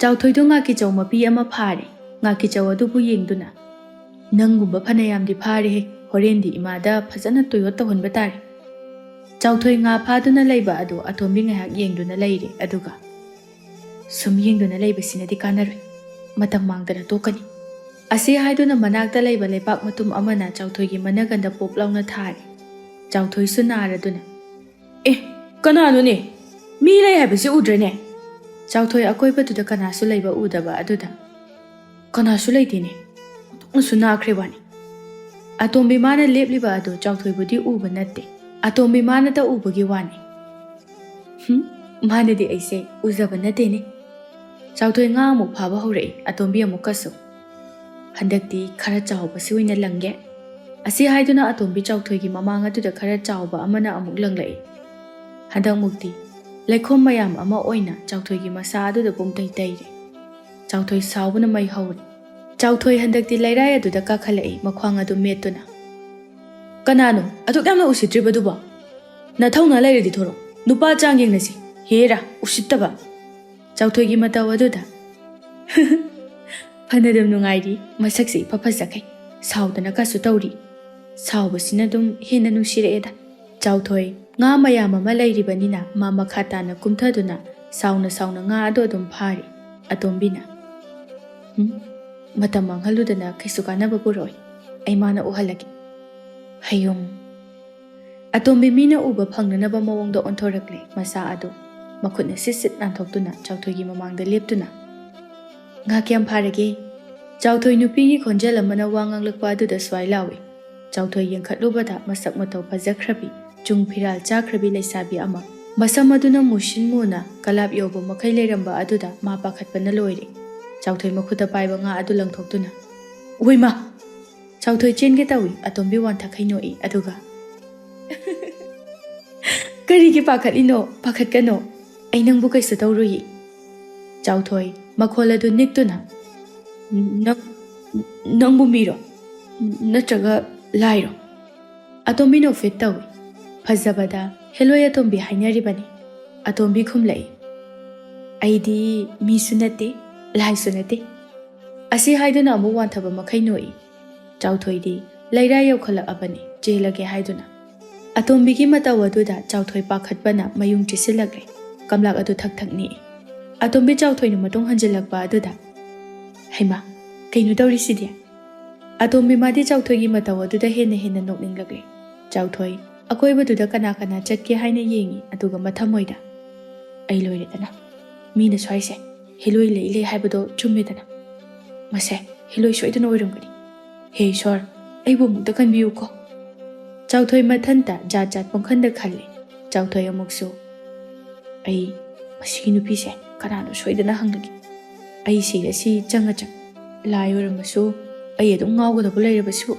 ꯆꯥꯎꯊꯣꯏꯗꯨ ꯉꯥꯀꯤꯆꯧ ꯃꯄꯤ ꯑꯃ ꯐꯥꯔꯦ꯫ ꯉꯥꯀꯤꯆꯧ ꯑꯗꯨꯕꯨ ꯌꯦꯡꯗꯨꯅ ꯅꯪꯒꯨꯝꯕ ꯐꯅꯌꯥꯝꯗꯤ ꯐꯥꯔꯦꯍꯦ, ꯍꯣꯔꯦꯟꯗꯤ ꯏꯃꯥꯗ ꯐꯖꯅ ꯇꯣꯌꯣꯠ ꯇꯧꯍꯟꯕ ꯇꯥꯔꯦ꯫ ꯆꯥꯎꯊꯣꯏ ꯉꯥ ꯐꯥꯗꯨꯅ ꯂꯩꯕ ꯑꯗꯨ ꯑꯇꯣꯝꯕꯤ ꯉꯥꯏꯍꯥꯛ ꯌꯦꯡꯗꯨꯅ ꯂꯩꯔꯦ, ꯑꯗꯨꯒ ꯁꯨꯝ ꯌꯦꯡꯗꯨꯅ ꯂꯩꯕꯁꯤꯅꯗꯤ ꯀꯥꯟꯅꯔꯣꯏ, ꯃꯇꯝ ꯃꯥꯡꯗꯅ ꯇꯣꯛꯀꯅꯤ꯫ ꯑꯁꯤ ꯍꯥꯏꯗꯨꯅ ꯃꯅꯥꯛꯇ ꯂꯩꯕ ꯂꯩꯄꯥꯛ ꯃꯇꯨꯝ ꯑꯃꯅ ꯆꯥꯎꯊꯣꯏꯒꯤ ꯃꯅꯒꯟꯗ ꯄꯣꯞ ꯂꯥꯎꯅ ꯊꯥꯔꯦ꯫ ꯆꯥꯎꯊꯣꯏꯁꯨ ꯅꯥꯔꯗꯨꯅ ꯀꯅꯥꯅꯣꯅꯦ? ꯃꯤ ꯂꯩ ꯍꯥꯏꯕꯁꯤ ꯎꯗ꯭ꯔꯦꯅꯦ? ꯆꯥꯎꯊꯣꯏ ꯑꯀꯣꯏꯕꯗꯨꯗ ꯀꯅꯥꯁꯨ ꯂꯩꯕ ꯎꯗꯕ ꯑꯗꯨꯗ ꯀꯅꯥꯁꯨ ꯂꯩꯇꯦꯅꯦ, ꯑꯣꯟꯊꯣꯛꯅꯁꯨ ꯅꯥꯈ꯭ꯔꯦ ꯋꯥꯅꯤ꯫ ꯑꯇꯣꯝꯕꯤ ꯃꯥꯅ ꯂꯦꯞꯂꯤꯕ ꯑꯗꯨ ꯆꯥꯎꯊꯣꯏꯕꯨꯗꯤ ꯎꯕ ꯅꯠꯇꯦ, ꯑꯇꯣꯝꯕꯤ ꯃꯥꯅꯇ ꯎꯕꯒꯤ ꯋꯥꯅꯤ꯫ ꯃꯥꯅꯗꯤ ꯑꯩꯁꯦ ꯎꯖꯕ ꯅꯠꯇꯦꯅꯦ꯫ ꯆꯥꯎꯊꯣꯏ ꯉꯥ ꯑꯃꯨꯛ ꯐꯥꯕ ꯍꯧꯔꯛꯏ, ꯑꯇꯣꯝꯕꯤ ꯑꯃꯨꯛꯀꯁꯨ ꯍꯟꯗꯛꯇꯤ ꯈꯔ ꯆꯥꯎꯕꯁꯤ ꯑꯣꯏꯅ ꯂꯪꯒꯦ꯫ ꯑꯁꯤ ꯍꯥꯏꯗꯨꯅ ꯑꯇꯣꯝꯕꯤ ꯆꯥꯎꯊꯣꯏꯒꯤ ꯃꯃꯥꯡ ꯑꯗꯨꯗ ꯈꯔ ꯆꯥꯎꯕ ꯑꯃꯅ ꯑꯃꯨꯛ ꯂꯪꯂꯛꯏ꯫ ꯍꯟꯗꯛꯃꯨꯛꯇꯤ ꯂꯩꯈꯣꯝ ꯃꯌꯥꯝ ꯑꯃ ꯑꯣꯏꯅ ꯆꯥꯎꯊꯣꯏꯒꯤ ꯃꯁꯥ ꯑꯗꯨꯗ ꯄꯨꯡꯇꯩ ꯇꯩꯔꯦ꯫ ꯆꯥꯎꯊꯣꯏ ꯁꯥꯎꯕꯅ ꯃꯩ ꯍꯧꯔꯦ꯫ ꯆꯥꯎꯊꯣꯏ ꯍꯟꯗꯛꯇꯤ ꯂꯩꯔꯥꯏ ꯑꯗꯨꯗ ꯀꯥꯈꯠꯂꯛꯏ, ꯃꯈ꯭ꯋꯥꯡ ꯑꯗꯨ ꯃꯦꯠꯇꯨꯅ꯫ ꯀꯅꯥꯅꯣ ꯑꯗꯨꯛ ꯌꯥꯝꯅ ꯎꯁꯤꯠꯇ꯭ꯔꯤꯕꯗꯨꯕꯣ? ꯅꯊꯧꯅꯥ ꯂꯩꯔꯗꯤ ꯊꯣꯔꯛꯑꯣ, ꯅꯨꯄꯥ ꯆꯥꯡ ꯌꯦꯡꯅꯁꯤ꯫ ꯍꯦꯔꯥ ꯎꯁꯤꯠꯇꯕ! ꯆꯥꯎꯊꯣꯏꯒꯤ ꯃꯇꯧ ꯑꯗꯨꯗ ꯐꯅꯗꯨꯝ ꯅꯨꯡꯉꯥꯏꯔꯤ, ꯃꯁꯛꯁꯤ ꯏꯐ ꯐꯖꯈꯩ, ꯁꯥꯎꯗꯅ ꯀꯁꯨ ꯇꯧꯔꯤ꯫ ꯁꯥꯎꯕꯁꯤꯅ ꯑꯗꯨꯝ ꯍꯦꯟꯅ ꯅꯨꯡꯁꯤꯔꯛꯑꯦꯗ꯫ ꯆꯥꯎꯊꯣꯏ ꯉꯥ ꯃꯌꯥꯝ ꯑꯃ ꯂꯩꯔꯤꯕꯅꯤꯅ ꯃꯥ ꯃꯈꯥ ꯇꯥꯅ ꯀꯨꯝꯊꯗꯨꯅ ꯁꯥꯎꯅ ꯁꯥꯎꯅ ꯉꯥ ꯑꯗꯨ ꯑꯗꯨꯝ ꯐꯥꯔꯤ꯫ ꯑꯇꯣꯝꯕꯤꯅ ꯃꯇꯝ ꯃꯥꯡꯍꯜꯂꯨꯗꯅ ꯀꯩꯁꯨ ꯀꯥꯟꯅꯕ ꯄꯨꯔꯛꯑꯣꯏ, ꯑꯩ ꯃꯥꯅ ꯎꯍꯜꯂꯒꯦ꯫ ꯍꯌꯨꯝ! ꯑꯇꯣꯝꯕꯤ ꯃꯤꯅ ꯎꯕ ꯐꯪꯅꯅꯕ ꯃꯑꯣꯡꯗ ꯑꯣꯟꯊꯣꯔꯛꯂꯦ ꯃꯁꯥ ꯑꯗꯨ, ꯃꯈꯨꯠꯅ ꯁꯤꯠ ꯁꯤꯠ ꯅꯥꯟꯊꯣꯛꯇꯨꯅ ꯆꯥꯎꯊꯣꯏꯒꯤ ꯃꯃꯥꯡꯗ ꯂꯦꯞꯇꯨꯅ꯫ ꯉꯥ ꯀꯌꯥꯝ ꯐꯥꯔꯒꯦ? ꯆꯥꯎꯊꯣꯏ ꯅꯨꯄꯤꯒꯤ ꯈꯣꯟꯖꯦꯜ ꯑꯃꯅ ꯋꯥ ꯉꯥꯡꯂꯛꯄ ꯑꯗꯨꯗ ꯁ꯭ꯋꯥꯏ ꯂꯥꯎꯏ꯫ ꯆꯥꯎꯊꯣꯏ ꯌꯦꯡꯈꯠꯂꯨꯕꯗ ꯃꯁꯛ ꯃꯇꯧ ꯐꯖꯈ꯭ꯔꯕꯤ, ꯆꯨꯡ ꯐꯤꯔꯥꯜ ꯆꯥꯈ꯭ꯔꯕꯤ ꯂꯩꯁꯥꯕꯤ ꯑꯃ, ꯃꯁꯝ ꯑꯗꯨꯅ ꯃꯨꯁꯤꯟ ꯃꯨꯅ ꯀꯂꯥꯞ ꯌꯧꯕ ꯃꯈꯩ ꯂꯩꯔꯝꯕ ꯑꯗꯨꯗ ꯃꯥ ꯄꯥꯈꯠꯄꯅ ꯂꯣꯏꯔꯦ꯫ ꯆꯥꯎꯊꯣꯏ ꯃꯈꯨꯠꯇ ꯄꯥꯏꯕ ꯉꯥ ꯑꯗꯨ ꯂꯪꯊꯣꯛꯇꯨꯅ ꯎꯏꯃꯥ! ꯆꯥꯎꯊꯣꯏ ꯆꯦꯟꯒꯦ ꯇꯧꯏ꯫ ꯑꯇꯣꯝꯕꯤ ꯋꯥꯟꯊꯈꯩ ꯅꯣꯛꯏ, ꯑꯗꯨꯒ ꯀꯔꯤꯒꯤ ꯄꯥꯈꯠꯂꯤꯅꯣ? ꯄꯥꯈꯠꯀꯅꯣ, ꯑꯩ ꯅꯪꯕꯨ ꯀꯩꯁꯨ ꯇꯧꯔꯨꯏ꯫ ꯆꯥꯎꯊꯣꯏ ꯃꯈꯣꯜ ꯑꯗꯨ ꯅꯤꯛꯇꯨꯅ ꯅꯪꯕꯨ ꯃꯤꯔꯣ ꯅꯠꯇ꯭ꯔꯒ ꯂꯥꯏꯔꯣ? ꯑꯇꯣꯝꯕꯤ ꯅꯣꯛꯐꯦꯠ ꯇꯧꯏ꯫ ꯐꯖꯕꯗ ꯍꯦꯂꯣꯏ ꯑꯇꯣꯝꯕꯤ ꯍꯥꯏꯅꯔꯤꯕꯅꯤ꯫ ꯑꯇꯣꯝꯕꯤ ꯈꯨꯝꯂꯛꯏ, ꯑꯩꯗꯤ ꯃꯤꯁꯨ ꯅꯠꯇꯦ, ꯂꯥꯏꯁꯨ ꯅꯠꯇꯦ꯫ ꯑꯁꯤ ꯍꯥꯏꯗꯨꯅ ꯑꯃꯨꯛ ꯋꯥꯟꯊꯕ ꯃꯈꯩ ꯅꯣꯛꯏ꯫ ꯆꯥꯎꯊꯣꯏꯗꯤ ꯂꯩꯔꯥꯏ ꯌꯧꯈꯠꯂꯛꯑꯕꯅꯤ, ꯆꯦꯜꯂꯒꯦ ꯍꯥꯏꯗꯨꯅ꯫ ꯑꯇꯣꯝꯕꯤꯒꯤ ꯃꯇꯧ ꯑꯗꯨꯗ ꯆꯥꯎꯊꯣꯏ ꯄꯥꯈꯠꯄꯅ ꯃꯌꯨꯡ ꯆꯤꯁꯤꯜꯂꯛꯂꯦ꯫ ꯀꯝꯂꯥꯛ ꯑꯗꯨ ꯊꯛ ꯊꯛ ꯅꯤꯛꯏ꯫ ꯑꯇꯣꯝꯕꯤ ꯆꯥꯎꯊꯣꯏꯅ ꯃꯇꯨꯡ ꯍꯟꯖꯤꯜꯂꯛꯄ ꯑꯗꯨꯗ ꯍꯩꯃꯥ! ꯀꯩꯅꯣ ꯇꯧꯔꯤꯁꯤꯗꯤ? ꯑꯇꯣꯝꯕꯤ ꯃꯥꯗꯤ ꯆꯥꯎꯊꯣꯏꯒꯤ ꯃꯇꯧ ꯑꯗꯨꯗ ꯍꯦꯟꯅ ꯍꯦꯟꯅ ꯅꯣꯛꯅꯤꯡꯂꯛꯂꯦ꯫ ꯆꯥꯎꯊꯣꯏ ꯑꯀꯣꯏꯕꯗꯨꯗ ꯀꯅꯥ ꯀꯅꯥ ꯆꯠꯀꯦ ꯍꯥꯏꯅ ꯌꯦꯡꯏ, ꯑꯗꯨꯒ ꯃꯊꯃꯣꯏꯗ ꯑꯩ ꯂꯣꯏꯔꯦꯗꯅ, ꯃꯤꯅ ꯁ꯭ꯋꯥꯏꯁꯦ ꯍꯦꯂꯣꯏ ꯂꯩ ꯂꯩ ꯍꯥꯏꯕꯗꯣ ꯆꯨꯝꯃꯦꯗꯅ, ꯃꯁꯦ ꯍꯦꯂꯣꯏ ꯁꯣꯏꯗꯅ ꯑꯣꯏꯔꯝꯒꯅꯤ꯫ ꯍꯦ ꯏꯁꯣꯔ, ꯑꯩꯕꯨ ꯑꯃꯨꯛꯇ ꯀꯟꯕꯤꯌꯨꯀꯣ꯫ ꯆꯥꯎꯊꯣꯏ ꯃꯊꯟꯇ ꯖꯥꯠ ꯖꯥꯠ ꯄꯪꯈꯟꯗ ꯈꯜꯂꯤ꯫ ꯆꯥꯎꯊꯣꯏ ꯑꯃꯨꯛꯁꯨ ꯑꯩ ꯃꯁꯤꯒꯤ ꯅꯨꯄꯤꯁꯦ ꯀꯅꯥꯅꯣ ꯁꯣꯏꯗꯅ ꯍꯪꯂꯒꯦ꯫ ꯑꯩ ꯁꯤꯔꯁꯤ ꯆꯪ ꯂꯥꯏ ꯑꯣꯏꯔꯝꯃꯁꯨ ꯑꯩ ꯑꯗꯨꯝ ꯉꯥꯎꯒꯗꯕ ꯂꯩꯔꯕꯁꯤꯕꯨ꯫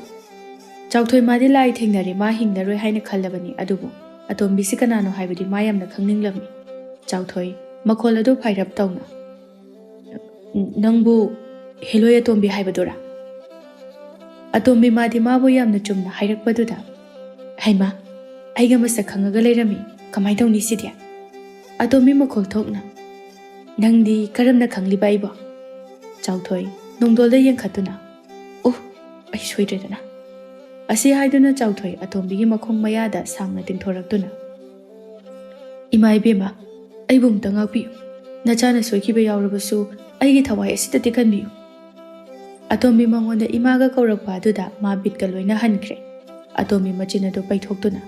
ꯆꯥꯎꯊꯣꯏ ꯃꯥꯗꯤ ꯂꯥꯏ ꯊꯦꯡꯅꯔꯦ ꯃꯥ ꯍꯤꯡꯂꯔꯣꯏ ꯍꯥꯏꯅ ꯈꯜꯂꯕꯅꯤ, ꯑꯗꯨꯕꯨ ꯑꯇꯣꯝꯕꯤꯁꯤ ꯀꯅꯥꯅꯣ ꯍꯥꯏꯕꯗꯤ ꯃꯥ ꯌꯥꯝꯅ ꯈꯪꯅꯤꯡꯂꯝꯃꯤ꯫ ꯆꯥꯎꯊꯣꯏ ꯃꯈꯣꯜ ꯑꯗꯨ ꯐꯥꯏꯔꯞ ꯇꯧꯅ ꯅꯪꯕꯨ ꯍꯦꯂꯣꯏ ꯑꯇꯣꯝꯕꯤ ꯍꯥꯏꯕꯗꯨꯔꯥ? ꯑꯇꯣꯝꯕꯤ ꯃꯥꯗꯤ ꯃꯥꯕꯨ ꯌꯥꯝꯅ ꯆꯨꯝꯅ ꯍꯥꯏꯔꯛꯄꯗꯨꯗ ꯍꯩꯃꯥ! ꯑꯩꯒ ꯃꯁꯛ ꯈꯪꯉꯒ ꯂꯩꯔꯝꯃꯤ, ꯀꯃꯥꯏꯅ ꯇꯧꯅꯤ ꯁꯤꯗꯤ? ꯑꯇꯣꯝꯕꯤ ꯃꯈꯣꯜ ꯊꯣꯛꯅ ꯅꯪꯗꯤ ꯀꯔꯝꯅ ꯈꯪꯂꯤꯕ ꯑꯩꯕꯣ? ꯆꯥꯎꯊꯣꯏ ꯅꯣꯡꯗꯣꯜꯗ ꯌꯦꯡꯈꯠꯇꯨꯅ ꯑꯩ ꯁꯣꯏꯗ꯭ꯔꯦꯗꯅ꯫ ꯑꯁꯤ ꯍꯥꯏꯗꯨꯅ ꯆꯥꯎꯊꯣꯏ ꯑꯇꯣꯝꯕꯤꯒꯤ ꯃꯈꯣꯡ ꯃꯌꯥꯗ ꯁꯥꯡꯅ ꯇꯤꯡꯊꯣꯔꯛꯇꯨꯅ ꯏꯃꯥ ꯏꯕꯦꯝꯃ, ꯑꯩꯕꯨ ꯑꯃꯨꯛꯇ ꯉꯥꯛꯄꯤꯌꯨ, ꯅꯆꯥꯅ ꯁꯣꯏꯈꯤꯕ ꯌꯥꯎꯔꯕꯁꯨ ꯑꯩꯒꯤ ꯊꯋꯥꯏ ꯑꯁꯤꯗꯗꯤ ꯀꯟꯕꯤꯌꯨ꯫ ꯑꯇꯣꯝꯕꯤ ꯃꯉꯣꯟꯗ ꯏꯃꯥꯒ ꯀꯧꯔꯛꯄ ꯑꯗꯨꯗ ꯃꯥ ꯕꯤꯠꯀ ꯂꯣꯏꯅ ꯍꯟꯈ꯭ꯔꯦ꯫ ꯑꯇꯣꯝꯕꯤ ꯃꯆꯤꯟ ꯑꯗꯨ ꯄꯩꯊꯣꯛꯇꯨꯅ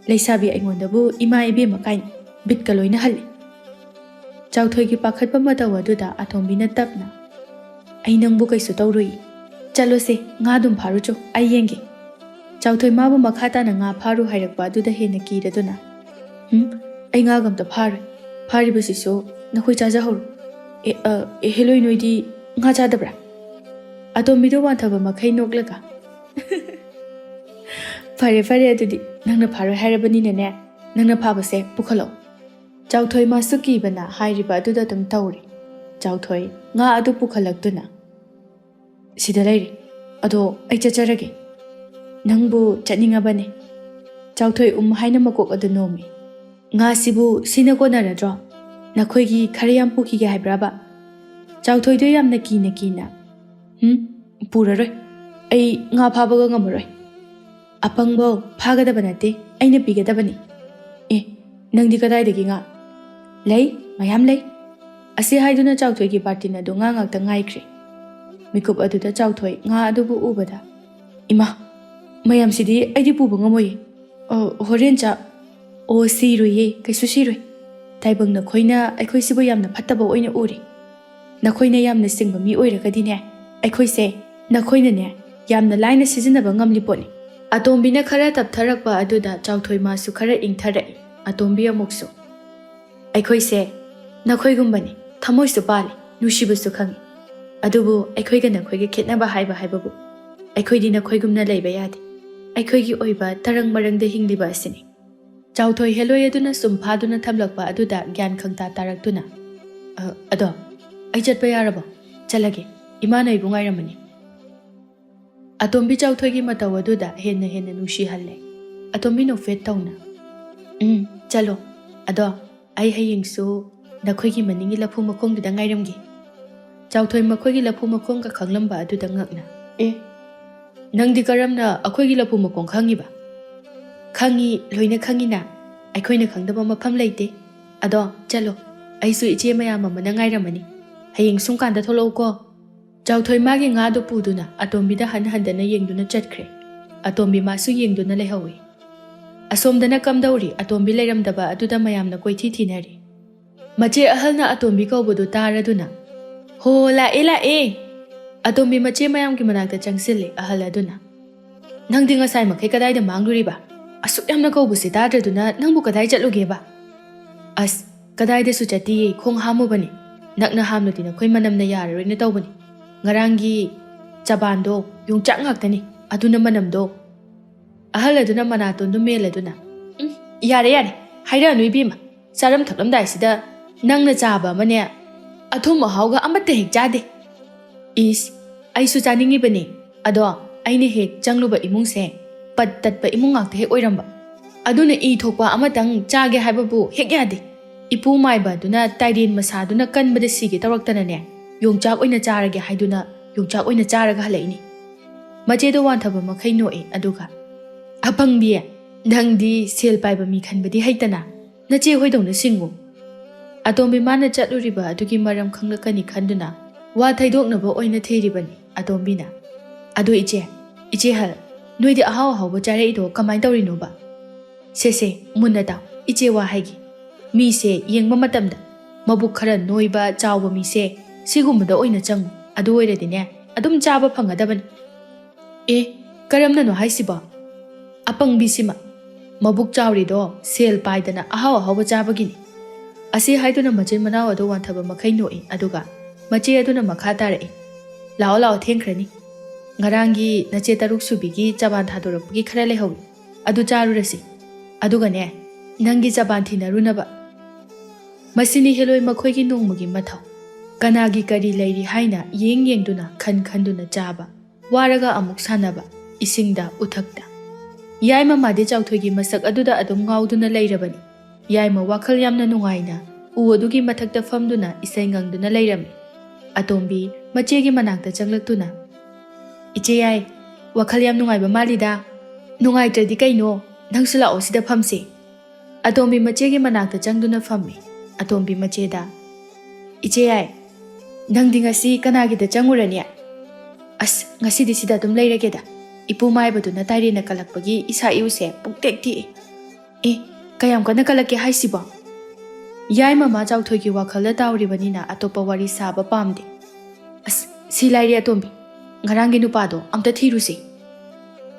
ꯂꯩꯁꯥꯕꯤ ꯑꯩꯉꯣꯟꯗꯕꯨ ꯏꯃꯥ ꯏꯕꯦꯝꯃ ꯀꯥꯏꯅ ꯕꯤꯠꯀ ꯂꯣꯏꯅ ꯍꯜꯂꯤ꯫ ꯆꯥꯎꯊꯣꯏꯒꯤ ꯄꯥꯈꯠꯄ ꯃꯇꯧ ꯑꯗꯨꯗ ꯑꯇꯣꯝꯕꯤꯅ ꯇꯞꯅ "ꯑꯩ ꯅꯪꯕꯨ ꯀꯩꯁꯨ ꯇꯧꯔꯣꯏ, ꯆꯠꯂꯣꯁꯦ, ꯉꯥ ꯑꯗꯨꯝ ꯐꯥꯔꯨꯆꯣ, ꯑꯩ ꯌꯦꯡꯒꯦ"꯫ ꯆꯥꯎꯊꯣꯏ ꯃꯥꯕꯨ ꯃꯈꯥ ꯇꯥꯅ ꯉꯥ ꯐꯥꯔꯨ ꯍꯥꯏꯔꯛꯄ ꯑꯗꯨꯗ ꯍꯦꯟꯅ ꯀꯤꯔꯗꯨꯅ "ꯑꯩ ꯉꯥꯒ ꯑꯝꯇ ꯐꯥꯔꯣꯏ, ꯐꯥꯔꯤꯕꯁꯤꯁꯨ ꯅꯈꯣꯏ ꯆꯥꯖꯍꯧꯔꯣ꯫ ꯍꯦꯂꯣꯏ ꯅꯣꯏꯗꯤ ꯉꯥ ꯆꯥꯗꯕ꯭ꯔꯥ?" ꯑꯇꯣꯝꯕꯤꯗꯣ ꯋꯥꯟꯊꯕ ꯃꯈꯩ ꯅꯣꯛꯂꯒ "ꯐꯔꯦ ꯐꯔꯦ, ꯑꯗꯨꯗꯤ ꯅꯪꯅ ꯐꯥꯔꯣꯏ ꯍꯥꯏꯔꯕꯅꯤꯅꯅꯦ, ꯅꯪꯅ ꯐꯥꯕꯁꯦ ꯄꯨꯈꯠꯂꯛꯑꯣ"꯫ ꯆꯥꯎꯊꯣꯏ ꯃꯥꯁꯨ ꯀꯤꯕꯅ ꯍꯥꯏꯔꯤꯕ ꯑꯗꯨꯗ ꯑꯗꯨꯝ ꯇꯧꯔꯤ꯫ ꯆꯥꯎꯊꯣꯏ ꯉꯥ ꯑꯗꯨ ꯄꯨꯈꯠꯂꯛꯇꯨꯅ "ꯁꯤꯗ ꯂꯩꯔꯦ, ꯑꯗꯣ ꯑꯩ ꯆꯠꯆꯔꯒꯦ, ꯅꯪꯕꯨ ꯆꯠꯅꯤꯡꯉꯕꯅꯦ"꯫ ꯆꯥꯎꯊꯣꯏ ꯍꯥꯏꯅ ꯃꯀꯣꯛ ꯑꯗꯨ ꯅꯣꯝꯃꯤ꯫ "ꯉꯥꯁꯤꯕꯨ ꯁꯤꯅ ꯀꯣꯟꯅꯔꯗ꯭ꯔꯣ? ꯅꯈꯣꯏꯒꯤ ꯈꯔ ꯌꯥꯝ ꯄꯨꯈꯤꯒꯦ ꯍꯥꯏꯕ꯭ꯔꯥꯕ?" ꯆꯥꯎꯊꯣꯏꯗꯣ ꯌꯥꯝꯅ ꯀꯤꯅ "ꯄꯨꯔꯔꯣꯏ, ꯑꯩ ꯉꯥ ꯐꯥꯕꯒ ꯉꯝꯃꯔꯣꯏ. ꯑꯄꯪꯕꯣ, ꯐꯥꯒꯗꯕ ꯅꯠꯇꯦ, ꯑꯩꯅ ꯄꯤꯒꯗꯕꯅꯤ"꯫ "ꯅꯪꯗꯤ ꯀꯗꯥꯏꯗꯒꯤ ꯉꯥ"? "ꯂꯩ, ꯃꯌꯥꯝ ꯂꯩ"꯫ ꯑꯁꯤ ꯍꯥꯏꯗꯨꯅ ꯆꯥꯎꯊꯣꯏꯒꯤ ꯕꯥꯔꯇꯤꯟ ꯑꯗꯨ ꯉꯥ ꯉꯥꯛꯇ ꯉꯥꯏꯈ꯭ꯔꯦ꯫ ꯃꯤꯀꯨꯞ ꯑꯗꯨꯗ ꯆꯥꯎꯊꯣꯏ ꯉꯥ ꯑꯗꯨꯕꯨ ꯎꯕꯗ "ꯏꯃꯥ, ꯃꯌꯥꯝꯁꯤꯗꯤ ꯑꯩꯗꯤ ꯄꯨꯕ ꯉꯝꯃꯣꯏꯌꯦ, ꯍꯣꯔꯦꯟ "ꯁꯤꯔꯣꯏꯌꯦ, ꯀꯩꯁꯨ ꯁꯤꯔꯣꯏ. ꯇꯥꯏꯕꯪ ꯅꯈꯣꯏꯅ ꯑꯩꯈꯣꯏꯁꯤꯕꯨ ꯌꯥꯝꯅ ꯐꯠꯇꯕ ꯑꯣꯏꯅ ꯎꯔꯤ. ꯅꯈꯣꯏꯅ ꯌꯥꯝꯅ ꯁꯤꯡꯕ ꯃꯤ ꯑꯣꯏꯔꯒꯗꯤꯅꯦ, ꯑꯩꯈꯣꯏꯁꯦ ꯅꯈꯣꯏꯅꯅꯦ ꯌꯥꯝꯅ ꯂꯥꯏꯅ ꯁꯤꯖꯤꯟꯅꯕ ꯉꯝꯂꯤ ꯄꯣꯠꯅꯤ"꯫ ꯑꯇꯣꯝꯕꯤꯅ ꯈꯔ ꯇꯞꯊꯔꯛꯄ ꯑꯗꯨꯗ ꯆꯥꯎꯊꯣꯏ ꯃꯥꯁꯨ ꯈꯔ ꯏꯪꯊꯔꯛꯏ꯫ ꯑꯇꯣꯝꯕꯤ ꯑꯃꯨꯛꯁꯨ "ꯑꯩꯈꯣꯏꯁꯦ ꯅꯈꯣꯏꯒꯨꯝꯕꯅꯤ, ꯊꯃꯣꯏꯁꯨ ꯄꯥꯜꯂꯤ, ꯅꯨꯡꯁꯤꯕꯁꯨ ꯈꯪꯏ꯫ ꯑꯗꯨꯕꯨ ꯑꯩꯈꯣꯏꯒ ꯅꯈꯣꯏꯒ ꯈꯦꯠꯅꯕ ꯍꯥꯏꯕꯕꯨ ꯑꯩꯈꯣꯏꯗꯤ ꯅꯈꯣꯏꯒꯨꯝꯅ ꯂꯩꯕ ꯌꯥꯗꯦ, ꯑꯩꯈꯣꯏꯒꯤ ꯑꯣꯏꯕ ꯇꯔꯪ ꯃꯔꯪꯗ ꯍꯤꯡꯂꯤꯕ ꯑꯁꯤꯅꯤ"꯫ ꯆꯥꯎꯊꯣꯏ ꯍꯦꯂꯣꯏ ꯑꯗꯨꯅ ꯁꯨꯝ ꯐꯥꯗꯨꯅ ꯊꯝꯂꯛꯄ ꯑꯗꯨꯗ ꯒ꯭ꯌꯥꯟ ꯈꯪꯇꯥ ꯇꯥꯔꯛꯇꯨꯅ "ꯑꯗꯣ ꯑꯩ ꯆꯠꯄ ꯌꯥꯔꯕꯣ? ꯆꯠꯂꯒꯦ, ꯏꯃꯥꯅ ꯑꯩꯕꯨ ꯉꯥꯏꯔꯝꯃꯅꯤ"꯫ ꯑꯇꯣꯝꯕꯤ ꯆꯥꯎꯊꯣꯏꯒꯤ ꯃꯇꯧ ꯑꯗꯨꯗ ꯍꯦꯟꯅ ꯍꯦꯟꯅ ꯅꯨꯡꯁꯤꯍꯜꯂꯦ꯫ ꯑꯇꯣꯝꯕꯤ ꯅꯣꯛꯐꯦꯠ ꯇꯧꯅ "ꯆꯠꯂꯣ, ꯑꯗꯣ ꯑꯩ ꯍꯌꯦꯡꯁꯨ ꯅꯈꯣꯏꯒꯤ ꯃꯅꯤꯡꯒꯤ ꯂꯐꯨ ꯃꯈꯣꯡꯗꯨꯗ ꯉꯥꯏꯔꯝꯒꯦ"꯫ ꯆꯥꯎꯊꯣꯏ ꯃꯈꯣꯏꯒꯤ ꯂꯐꯨ ꯃꯈꯣꯡꯒ ꯈꯪꯂꯝꯕ ꯑꯗꯨꯗ ꯉꯛꯅ "ꯅꯪꯗꯤ ꯀꯔꯝꯅ ꯑꯩꯈꯣꯏꯒꯤ ꯂꯐꯨ ꯃꯈꯣꯡ ꯈꯪꯉꯤꯕ"? "ꯈꯪꯉꯤ, ꯂꯣꯏꯅ ꯈꯪꯉꯤꯅ, ꯑꯩꯈꯣꯏꯅ ꯈꯪꯗꯕ ꯃꯐꯝ ꯂꯩꯇꯦ꯫ ꯑꯗꯣ ꯆꯠꯂꯣ, ꯑꯩꯁꯨ ꯏꯆꯦ ꯃꯌꯥꯝ ꯑꯃꯅ ꯉꯥꯏꯔꯝꯃꯅꯤ, ꯍꯌꯦꯡ ꯁꯨꯝꯀꯥꯟꯗ ꯊꯣꯛꯂꯛꯎꯀꯣ"꯫ ꯆꯥꯎꯊꯣꯏ ꯃꯥꯒꯤ ꯉꯥꯗꯨ ꯄꯨꯗꯨꯅ ꯑꯇꯣꯝꯕꯤꯗ ꯍꯟꯍꯟꯗꯅ ꯌꯦꯡꯗꯨꯅ ꯆꯠꯈ꯭ꯔꯦ꯫ ꯑꯇꯣꯝꯕꯤ ꯃꯥꯁꯨ ꯌꯦꯡꯗꯨꯅ ꯂꯩꯍꯧꯏ꯫ ꯑꯁꯣꯝꯗꯅ ꯀꯝꯗꯧꯔꯤ ꯑꯇꯣꯝꯕꯤ ꯂꯩꯔꯝꯗꯕ ꯑꯗꯨꯗ ꯃꯌꯥꯝꯅ ꯀꯣꯏꯊꯤ ꯊꯤꯅꯔꯤ꯫ ꯃꯆꯦ ꯑꯍꯜꯅ ꯑꯇꯣꯝꯕꯤ ꯀꯧꯕꯗꯨ ꯇꯥꯔꯗꯨꯅ "ꯍꯣ, ꯂꯥꯛꯑꯦ ꯂꯥꯛꯑꯦ"꯫ ꯑꯇꯣꯝꯕꯤ ꯃꯆꯦ ꯃꯌꯥꯝꯒꯤ ꯃꯅꯥꯛꯇ ꯆꯪꯁꯤꯜꯂꯦ ꯑꯍꯜ ꯑꯗꯨꯅ "ꯅꯪꯗꯤ ꯉꯁꯥꯏ ꯃꯈꯩ ꯀꯗꯥꯏꯗ ꯃꯥꯡꯂꯨꯔꯤꯕ? ꯑꯁꯨꯛ ꯌꯥꯝꯅ ꯀꯧꯕꯁꯤ ꯇꯥꯗ꯭ꯔꯗꯨꯅ ꯅꯪꯕꯨ ꯀꯗꯥꯏ ꯆꯠꯂꯨꯒꯦꯕ"? "ꯑꯁ, ꯀꯗꯥꯏꯗꯁꯨ ꯆꯠꯇꯤꯌꯦ, ꯈꯣꯡ ꯍꯥꯝꯃꯨꯕꯅꯤ. ꯅꯛꯅ ꯍꯥꯝꯂꯗꯤ ꯅꯈꯣꯏ ꯃꯅꯝꯅ ꯌꯥꯔꯔꯣꯏꯅ ꯇꯧꯕꯅꯤ. ꯉꯔꯥꯡꯒꯤ ꯆꯕꯥꯟꯗꯣ ꯌꯣꯡꯆꯥꯛ ꯉꯥꯛꯇꯅꯤ, ꯑꯗꯨꯅ ꯃꯅꯝꯗꯣ"꯫ ꯑꯍꯜ ꯑꯗꯨꯅ ꯃꯅꯥꯇꯣꯟꯗꯨ ꯃꯦꯜꯂꯗꯨꯅ "ꯌꯥꯔꯦ ꯌꯥꯔꯦ, ꯍꯥꯏꯔꯛꯑꯅꯨ ꯏꯕꯦꯝꯃ, ꯆꯥꯔꯝ ꯊꯛꯂꯝꯗꯥꯏꯁꯤꯗ ꯅꯪꯅ ꯆꯥꯕ ꯑꯃꯅꯦ, ꯑꯊꯨꯝ ꯑꯍꯥꯎꯒ ꯑꯃꯠꯇ ꯍꯦꯛ ꯆꯥꯗꯦ"꯫ "ꯏꯁ, ꯑꯩꯁꯨ ꯆꯥꯅꯤꯡꯉꯤꯕꯅꯤ, ꯑꯗꯣ ꯑꯩꯅ ꯍꯦꯛ ꯆꯪꯂꯨꯕ ꯏꯃꯨꯡꯁꯦ ꯄꯠ ꯇꯠꯄ ꯏꯃꯨꯡ ꯉꯥꯛꯇ ꯍꯦꯛ ꯑꯣꯏꯔꯝꯕ, ꯑꯗꯨꯅ ꯏ ꯊꯣꯛꯄ ꯑꯃꯇꯪ ꯆꯥꯒꯦ ꯍꯥꯏꯕꯕꯨ ꯍꯦꯛ ꯌꯥꯗꯦ꯫ ꯏꯄꯨ ꯃꯥꯏꯕ ꯑꯗꯨꯅ ꯇꯥꯏꯔꯦꯟ ꯃꯁꯥꯗꯨꯅ ꯀꯟꯕꯗ ꯁꯤꯒꯦ ꯇꯧꯔꯛꯇꯅꯅꯦ, ꯌꯣꯡꯆꯥꯛ ꯑꯣꯏꯅ ꯆꯥꯔꯒꯦ ꯍꯥꯏꯗꯨꯅ ꯌꯣꯡꯆꯥꯛ ꯑꯣꯏꯅ ꯆꯥꯔꯒ ꯍꯜꯂꯛꯏꯅꯤ"꯫ ꯃꯆꯦꯗꯣ ꯋꯥꯟꯊꯕ ꯃꯈꯩ ꯅꯣꯛꯏ ꯑꯗꯨꯒ "ꯑꯄꯪꯕꯤ, ꯅꯪꯗꯤ ꯁꯦꯜ ꯄꯥꯏꯕ ꯃꯤ ꯈꯟꯕꯗꯤ ꯍꯩꯇꯅ, ꯅꯆꯦ ꯍꯣꯏꯗꯧꯅ ꯁꯤꯡꯉꯨ"꯫ ꯑꯇꯣꯝꯕꯤ ꯃꯥꯅ ꯆꯠꯂꯨꯔꯤꯕ ꯑꯗꯨꯒꯤ ꯃꯔꯝ ꯈꯪꯂꯛꯀꯅꯤ ꯈꯟꯗꯨꯅ ꯋꯥ ꯊꯩꯗꯣꯛꯅꯕ ꯑꯣꯏꯅ ꯊꯤꯔꯤꯕꯅꯤ ꯑꯇꯣꯝꯕꯤꯅ꯫ "ꯑꯗꯣ ꯏꯆꯦ ꯍꯜ, ꯅꯣꯏꯗꯤ ꯑꯍꯥꯎ ꯑꯍꯥꯎꯕ ꯆꯥꯔꯛꯏꯗꯣ ꯀꯃꯥꯏ ꯇꯧꯔꯤꯅꯣꯕ? ꯁꯦ ꯃꯨꯟꯅ ꯇꯥꯎ, ꯏꯆꯦ ꯋꯥ ꯍꯥꯏꯒꯦ꯫ ꯃꯤꯁꯦ ꯌꯦꯡꯕ ꯃꯇꯝꯗ ꯃꯕꯨꯛ ꯈꯔ ꯅꯣꯏꯕ ꯆꯥꯎꯕ ꯃꯤꯁꯦ ꯁꯤꯒꯨꯝꯕꯗ ꯑꯣꯏꯅ ꯆꯪꯉꯨ, ꯑꯗꯨ ꯑꯣꯏꯔꯗꯤꯅꯦ ꯑꯗꯨꯝ ꯆꯥꯕ ꯐꯪꯒꯗꯕꯅꯤ"꯫ "ꯀꯔꯝꯅꯅꯣ ꯍꯥꯏꯁꯤꯕꯣ? ꯑꯄꯪꯕꯤꯁꯤꯃ, ꯃꯕꯨꯛ ꯆꯥꯎꯔꯤꯗꯣ ꯁꯦꯜ ꯄꯥꯏꯗꯅ ꯑꯍꯥꯎ ꯑꯍꯥꯎꯕ ꯆꯥꯕꯒꯤꯅꯤ"꯫ ꯑꯁꯤ ꯍꯥꯏꯗꯨꯅ ꯃꯆꯤꯟ ꯃꯅꯥꯎ ꯑꯗꯨ ꯋꯥꯟꯊꯕ ꯃꯈꯩ ꯅꯣꯛꯏ ꯑꯗꯨꯒ ꯃꯆꯦ ꯑꯗꯨꯅ ꯃꯈꯥ ꯇꯥꯔꯛꯏ "ꯂꯥꯛꯑꯣ ꯂꯥꯛꯑꯣ, ꯊꯦꯡꯈ꯭ꯔꯅꯤ. ꯉꯔꯥꯡꯒꯤ ꯅꯆꯦ ꯇꯔꯨꯛ ꯁꯨꯕꯤꯒꯤ ꯆꯕꯥꯟ ꯊꯥꯗꯣꯔꯛꯄꯒꯤ ꯈꯔ ꯂꯩꯍꯧꯏ, ꯑꯗꯨ ꯆꯥꯔꯨꯔꯁꯤ, ꯑꯗꯨꯒꯅꯦ ꯅꯪꯒꯤ ꯆꯕꯥꯟ ꯊꯤꯅꯔꯨꯅꯕ". ꯃꯁꯤꯅꯤ ꯍꯦꯂꯣꯏ ꯃꯈꯣꯏꯒꯤ ꯅꯣꯡꯃꯒꯤ ꯃꯊꯧ꯫ ꯀꯅꯥꯒꯤ ꯀꯔꯤ ꯂꯩꯔꯤ ꯍꯥꯏꯅ ꯌꯦꯡꯗꯨꯅ ꯈꯟꯗꯨꯅ ꯆꯥꯕ, ꯋꯥꯔꯒ ꯑꯃꯨꯛ ꯁꯥꯟꯅꯕ, ꯏꯁꯤꯡꯗ ꯎꯊꯛꯇ꯫ ꯌꯥꯏꯃ ꯃꯥꯗꯤ ꯆꯥꯎꯊꯣꯏꯒꯤ ꯃꯁꯛ ꯑꯗꯨꯗ ꯑꯗꯨꯝ ꯉꯥꯎꯗꯨꯅ ꯂꯩꯔꯕꯅꯤ꯫ ꯌꯥꯏꯃ ꯋꯥꯈꯜ ꯌꯥꯝꯅ ꯅꯨꯡꯉꯥꯏꯅ ꯎ ꯑꯗꯨꯒꯤ ꯃꯊꯛꯇ ꯐꯝꯗꯨꯅ ꯏꯁꯩ ꯉꯪꯗꯨꯅ ꯂꯩꯔꯝꯃꯤ꯫ ꯑꯇꯣꯝꯕꯤ ꯃꯆꯦꯒꯤ ꯃꯅꯥꯛꯇ ꯆꯪꯂꯛꯇꯨꯅ "ꯏꯆꯦ ꯌꯥꯏ, ꯋꯥꯈꯜ ꯌꯥꯝ ꯅꯨꯡꯉꯥꯏꯕ ꯃꯥꯜꯂꯤꯗ. ꯅꯨꯡꯉꯥꯏꯇ꯭ꯔꯗꯤ ꯀꯩꯅꯣ, ꯅꯪꯁꯨ ꯂꯥꯛꯑꯣ, ꯁꯤꯗ ꯐꯝꯁꯦ". ꯑꯇꯣꯝꯕꯤ ꯃꯆꯦꯒꯤ ꯃꯅꯥꯛꯇ ꯆꯪꯗꯨꯅ ꯐꯝꯃꯤ꯫ ꯑꯇꯣꯝꯕꯤ ꯃꯆꯦꯗ "ꯏꯆꯦ ꯌꯥꯏ, ꯅꯪꯗꯤ ꯉꯁꯤ ꯀꯅꯥꯒꯤꯗ ꯆꯪꯉꯨꯔꯅꯤ"? "ꯑꯁ, ꯉꯁꯤꯗꯤ ꯁꯤꯗ ꯑꯗꯨꯝ ꯂꯩꯔꯒꯦꯗ. ꯏꯄꯨ ꯃꯥꯏꯕꯗꯨꯅ ꯇꯥꯏꯔꯦꯟꯅ ꯀꯜꯂꯛꯄꯒꯤ ꯏꯁꯥ ꯏꯎꯁꯦ ꯄꯨꯛꯇꯦꯛ ꯇꯦꯛꯏ". "ꯀꯌꯥꯝ ꯀꯟꯅ ꯀꯜꯂꯛꯀꯦ ꯍꯥꯏꯁꯤꯕꯣ"? Yai mama Chauthoi wakhalda tauribanina atopa wari saba pamde. As si lairi atombi. Ngarangi nupado amta thirusi.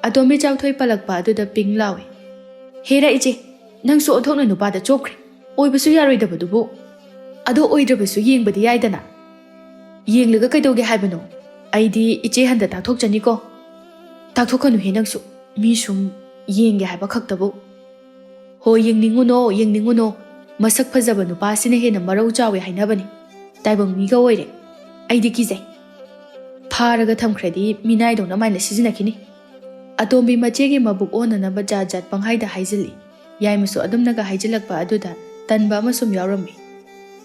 Atombi Chauthoi palakpa aduda ping lawe. Hera ije, nangsu othokna nupada chokre. Oibasu yaroidabadubu. Ado oidrabasu yengbadi yaidana. Yenglaga kaidoge haibano. Aidi ije handa takthokchani ko. Takthokanu he nangsu. Mi sum yenge haiba khaktabu. Ho yengninguno. Masak fazaba nupasina hena marau chawe hainabani. Taibang miga oire. Aidi kizai. Pharaga thamkhradi minai dona maina sizinakini. Atombi machegi mabuk ona na bajajat panghaida haizili. Yai masu adamnaga haijilakpa aduda tanba amasum yaurami.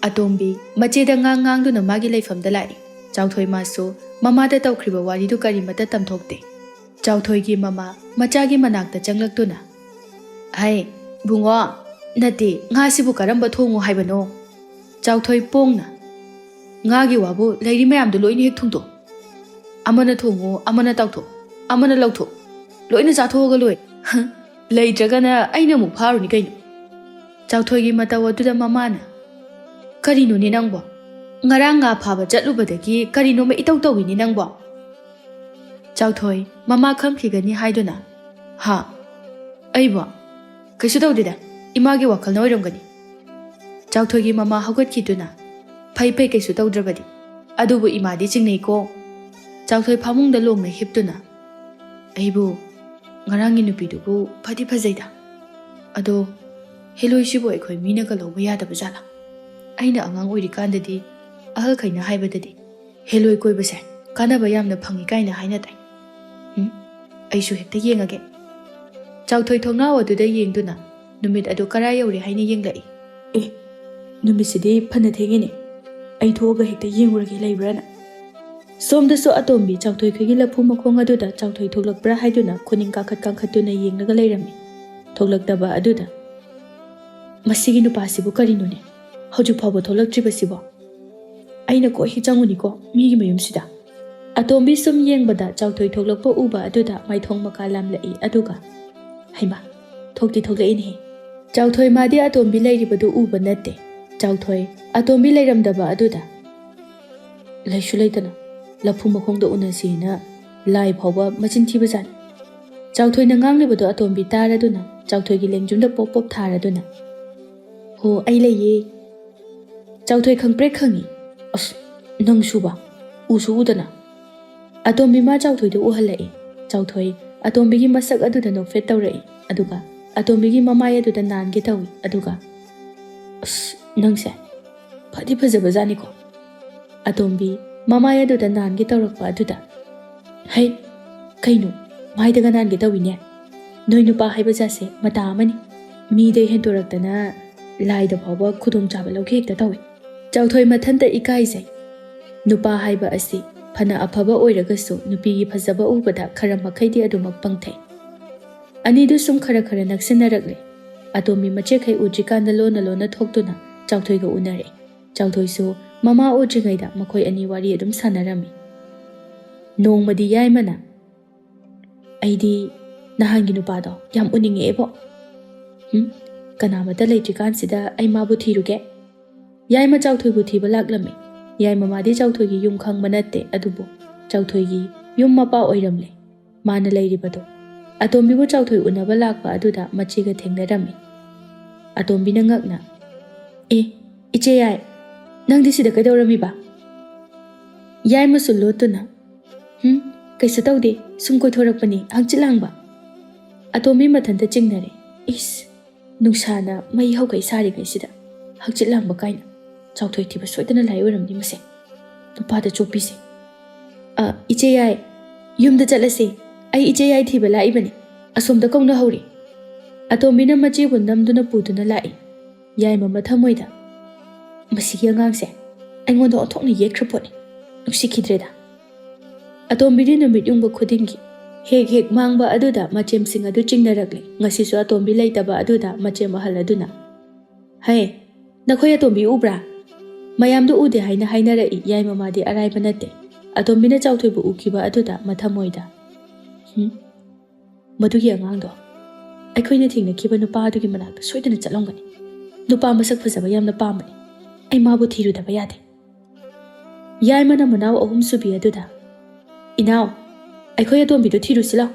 Atombi macheda ngang duna magi laifamda lai. Chauthoi masu mamada tawkhriba waridu karimata tamthokte. Chauthoi gi mama machagi manakta changlaktuna. Hai bungo nati nga sibu karamba thongo haibano. Chauthoi pongna. Nga gi wabu lairi mayamdu loini hek thongto. Amana thongo, amana tawtho, amana lawtho. Loina zathoga loi. Leidragana aina mu pharuni kaino. Chauthoi gi mataw aduda mamana. Karino ni nangbo. Ngarang nga phaba chatlubadagi karino ma itaw tawini nangbo. Chauthoi mama khamkhigani haiduna. Ha. Aibo. Kaisu tawdida. Imagi wakal noiramgani. Chauthoi gi mama haugatkiduna. Phai kaisu tawdrabadi. Adubu imadi chingnei ko. Chauthoi phamungda longna hiptuna. Aibu ngarangi nupidubu phadi phajaida. Ado heloi sibo ekhoi mina ka loba yadaba jala. Aina angang oirikandadi ahal khaina haibadadi heloi koibase kanaba yamna phangi kaina haina tai. Aisu hekta yengage. Chauthoi thongnaw aduda yengduna numit adu karai yauri haina yenglai. Numisidi phana thengine. Ai thoga hekta yengurage leibrana. Somdasu atombi Chauthoi khigi lapu makhong aduda Chauthoi thoklakbra haiduna khuning kankhatuna yengnaga leirami. Thoklaktaba aduda masigi nupasibu karinune. Hojik phawba thoklaktribasibo. Aina ko hi changuni ko migi mayumsida. Atombi sum yengbada Chauthoi thoklakpa uba aduda maithong maka lamlai aduga. Haima thoklaini. Chauthoi madi atombi leiribadu uba natte. Chauthoi atombi leiramdaba aduda. Laishu leitana. Lapu makhongda unasina lai phawba machin thiba jan. Chauthoi na nganglibadu atombi taraduna Chauthoi gi lengjumda pop tharaduna. Ho ai leiye. Chauthoi khangpre khangi. As nang suba usu udana. Atombi ma Chauthoi do uhalai. Chauthoi atombi gi masak aduda nokfet tawrai. Aduga atombi gi mamaya aduda nange tawi. Aduga as nangse phadi phajaba jani ko. Atombi mamaya aduda nange tawrakpa aduda. Hai kaino maidaga nange tawine. Noi nupa haiba jase mata amani. Mi de hentoraktana laida phawba khudong chaba lawke hekta tawi. Chauthoi mathanta ikaizai. Nupa haiba asi phana aphaba oiragasu nupi gi phajaba ubada khara makhaidi adumak pangthai. Anidu sum khara naksinaragle. Atombi mache khai ujikanda lona thoktuna Chauthoi ga unare. Chauthoi su mama ujingaida makhoi ani wari adum sanarami. Nongmadi yaimana. Aidi nahangi nupado yam uninge ebo. Kanamata leitrikansida ai mabu thiruge. Yaima Chauthoi bu thiba laklami. Yaima madi Chauthoi gi yum khangba natte adubu Chauthoi gi yum mapa oiramle. Mana leiribado. Atombi bu Chauthoi unaba lakpa aduda machiga thengnarami. Atombi na ngakna. Iche yai. Nang disi da kaidawrami ba? Yaima su lotuna. Kaisa tawde sum koi thorakpani hangchilang ba? Atombi mathanta chingnare. Nungsana mai hau kai sari kaisida. Hangchilang ba kaina. Chauthoi thiba soidana lai oiramni mase. Nupada chopise. Iche yai. Yumda chatlase. Ai iche yai thiba laibani. Asomda kauna hauri. Atombi na machi bu namduna puduna lai. Yaima mathamoida. Masigi angangse. Aingonda othokna yekraponi. Nusikidreda. Atombi di numit yungba khudingi. Hek mangba aduda machem sing adu chingnaragle. Ngasisu atombi leitaba aduda machem ahal aduna. Hai, nakhoi atombi ubra. Mayamdu ude hainarai yaima madi araiba natte. Atombi na Chauthoi bu ukiba aduda mathamoida. Madugi angangdo. Aikhoina thingna kiba nupa adugi manakta soidana chatlongani. नुपा मसक फजबा यामना पामबनी आई माबु थीरुदबा यादे यायमना मनाव अहुम सुबी अदुदा इनाव अखोय अतोंबिदो थीरुसिलाव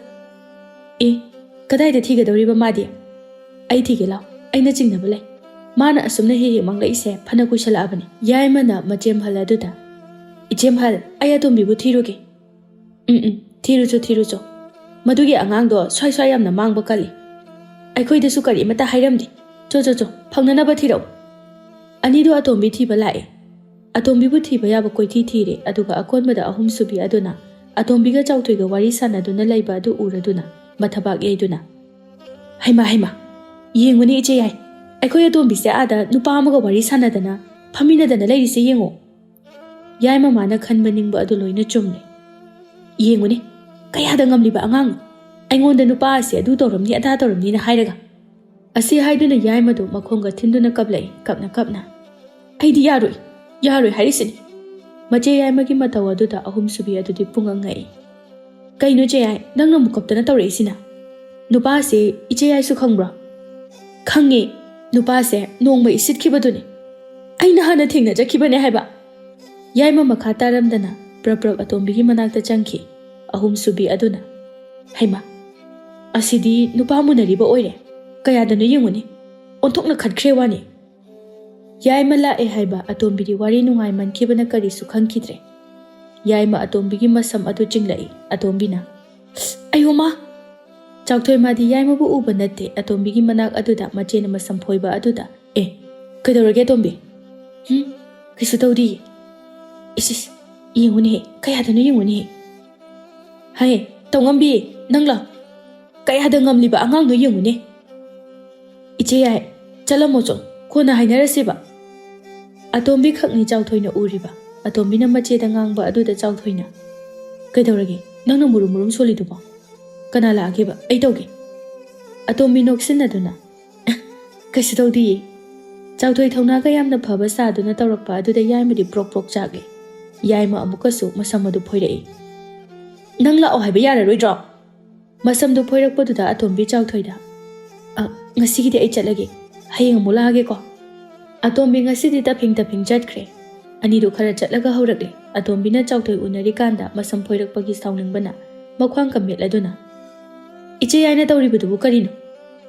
ए कदाइदा थीगदौरिबा मादि आई थीगे लाव अइना चिंगनबा लै माना असुमना हे हे मंगलइसे फना कुशलाबने यायमना मचेम हल अदुदा इचेम हल आई अतोंबिबु थीरुगे थीरुचो मदुगे आंगांगदो स्वाय स्वाय यामना मांगबा कली अखोयदसु करी मता हाइरमदि चो फंगनबा थीरौ अनिदो अतोंबी थीबा लाए अतोंबीबु थीबा याबा कोइथी थीरे अदुगा अकोनबदा अहुम सुबी अदुना अतोंबीगा चाउथोइगा वारी सानदुना लैबा अदु उरदुना मथबाक येदुना हैमा येंगुनी इचे याय अखोय अतोंबीसे आदा नुपा अमगा वारी सानदना फमिनदना लैरिसे येंगो याय ममाना खनबनिंगबा अदु लोइना चुमने येंगुनी कयादा ngamliba angang aingonda nupa ase adu toromni ada toromni na hairaga asi haiduna yai madu makhonga thinduna kablai kapna aidi yaroi harisini mache yai magi mataw aduda ahum subi adudi pungangai kaino che yai nangna mukaptana tawreisina nupa ase iche yai su khangbra khange nupa ase nongma isit khibaduni aina hana thingna jakhibane haiba yai ma makha taramdana prap atombi gi manakta changki ahum subi aduna haima asidi nupa munariba oire kayadano yenguni onthokna khatkhre wani yaima la e haiba atombi di wari nungai man khibana kari su khangkidre yaima atombi gi masam adu chinglai atombina ayoma chawthoi madi yaima bu uba natte atombi gi manak aduda machena masam phoiba aduda e kadorage atombi kisu tawdi isis yenguni kayadano yenguni hai tawngambi nangla kayada ngamliba angang no yengune iche yai chalamo chong khona hainarasiba atombi khakni chawthoina uriba atombina macheda ngangba aduda chawthoina kaidorage nangna murum soliduba kana lageba ai tawge atombi noksinaduna kaisi tawdi chawthoi thongna ka yamna phaba saduna tawrakpa aduda yaimadi prok chage yaima amukasu masamadu phoirei nangla o haiba yara roidro masamdu phoirakpaduda atombi chawthoida ngasigi ai chalage hayeng mulage ko atombi ngasidi taping chatkre ani do khara chatlaga haurakle atombi na chawthoi unari kanda masam phoirakpagi saunningbana makhwang kammet laduna iche yaina tawribudu karino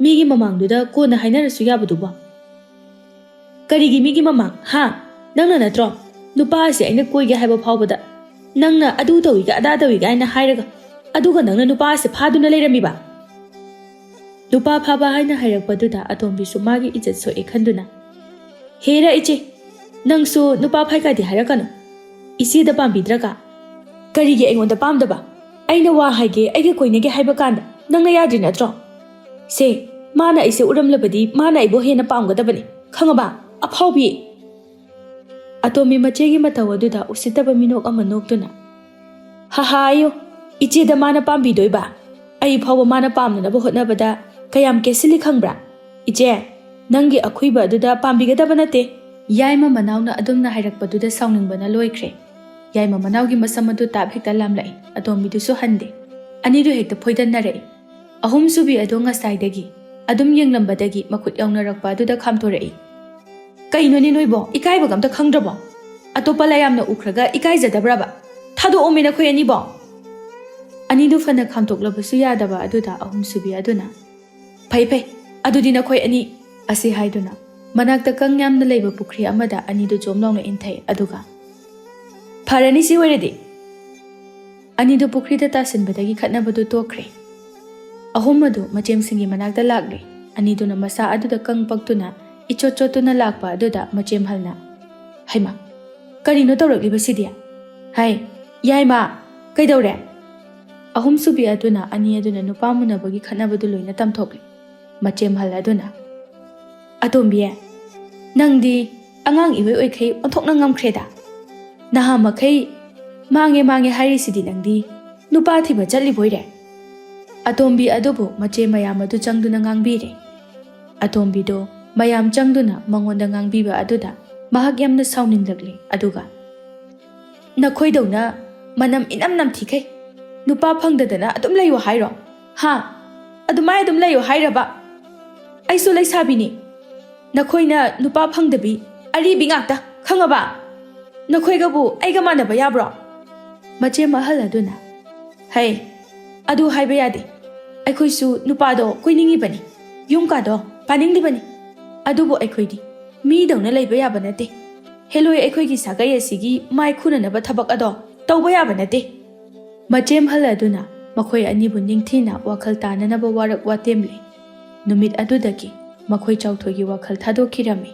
migi mamangduda kona hainarasu yabuduba karigi migi mamang ha nangna natro nupa ase aina koige haiba phawbada nangna adu tawiga ada tawiga aina hairaga aduga nangna nupa ase phaduna leiramiba nupa phaba haina hairakpaduda atombi su magi ijat so ekhanduna hera iche nangsu nupa phaika di hairakano isi da pambidraka karige aingonda pamdaba aina wa haige aige koinege haiba kanda nangna yadri natro se mana ise uramlabadi mana ibo hena pamgadabani khangaba aphawbi atombi machegi matawaduda usitaba minok ama noktuna ha ayo iche da mana pambi doiba ai phawa mana pamna na hotnabada kayam kesili khangbra iche nangi akhuiba aduda pambigadaba nate yaima manawna adumna hairakpaduda saunningbana loikhre yaima manawgi masamadu tab hekta lamlai atombi du su hande ani du hekta phoidanare ahum subi adonga saidagi adum yenglambadagi makut yaungnarakpa aduda khamthorei kaino ni noibo ikaiba gamta khangdrabo atopa layamna ukhraga ikaijadabraba thado omina khoyani bo ani du fana khamtoklabasu yadaba aduda ahum subi aduna phai adudi na khoi ani asi haiduna manakta kangyamna leiba pukri amada ani du jomlongna inthai aduga pharani si weredi ani du pukri da tasinbadagi khatnabadu tokre ahum adu machem singi manakta lagre ani du na masa aduda kangpaktuna ichotuna lakpa aduda machem halna haima karino tawrakliba sidia hai yaima kaidawre ahum subi aduna ani aduna nupamuna bagi khanabadu loina tamthokle machem hal aduna atombi nangdi angang iwe oikhei onthokna ngamkhreda naha makhei mange hari sidi nangdi nupa thiba chali boire atombi adubu mache mayam adu changduna ngangbire atombi do mayam changduna mangonda ngangbiba aduda mahak yamna sauninglagle aduga nakhoidawna manam inam nam thikai nupa phangdadana adum layo hairo ha adumai adum layo hairaba aisu laisabini Nakoina nupa phangdabi aribi ngakta khangaba. Nakoigabu aiga manaba yabro? Mache mahal aduna. Hey, adu haiba yade. Aikoisu nupado koiningi bani. Yumkado paningi bani. Adubu aikoidi. Mi dauna laiba yaba nate. Heloi aikoigi sagai asigi mai khunanaba thabak ado tauba yaba nate. Mache mahal aduna makhoi anibu ningthina wakhal tananaba warak watemle. Numit adudaki makhoi chauthoi gi wakhal thadokirami.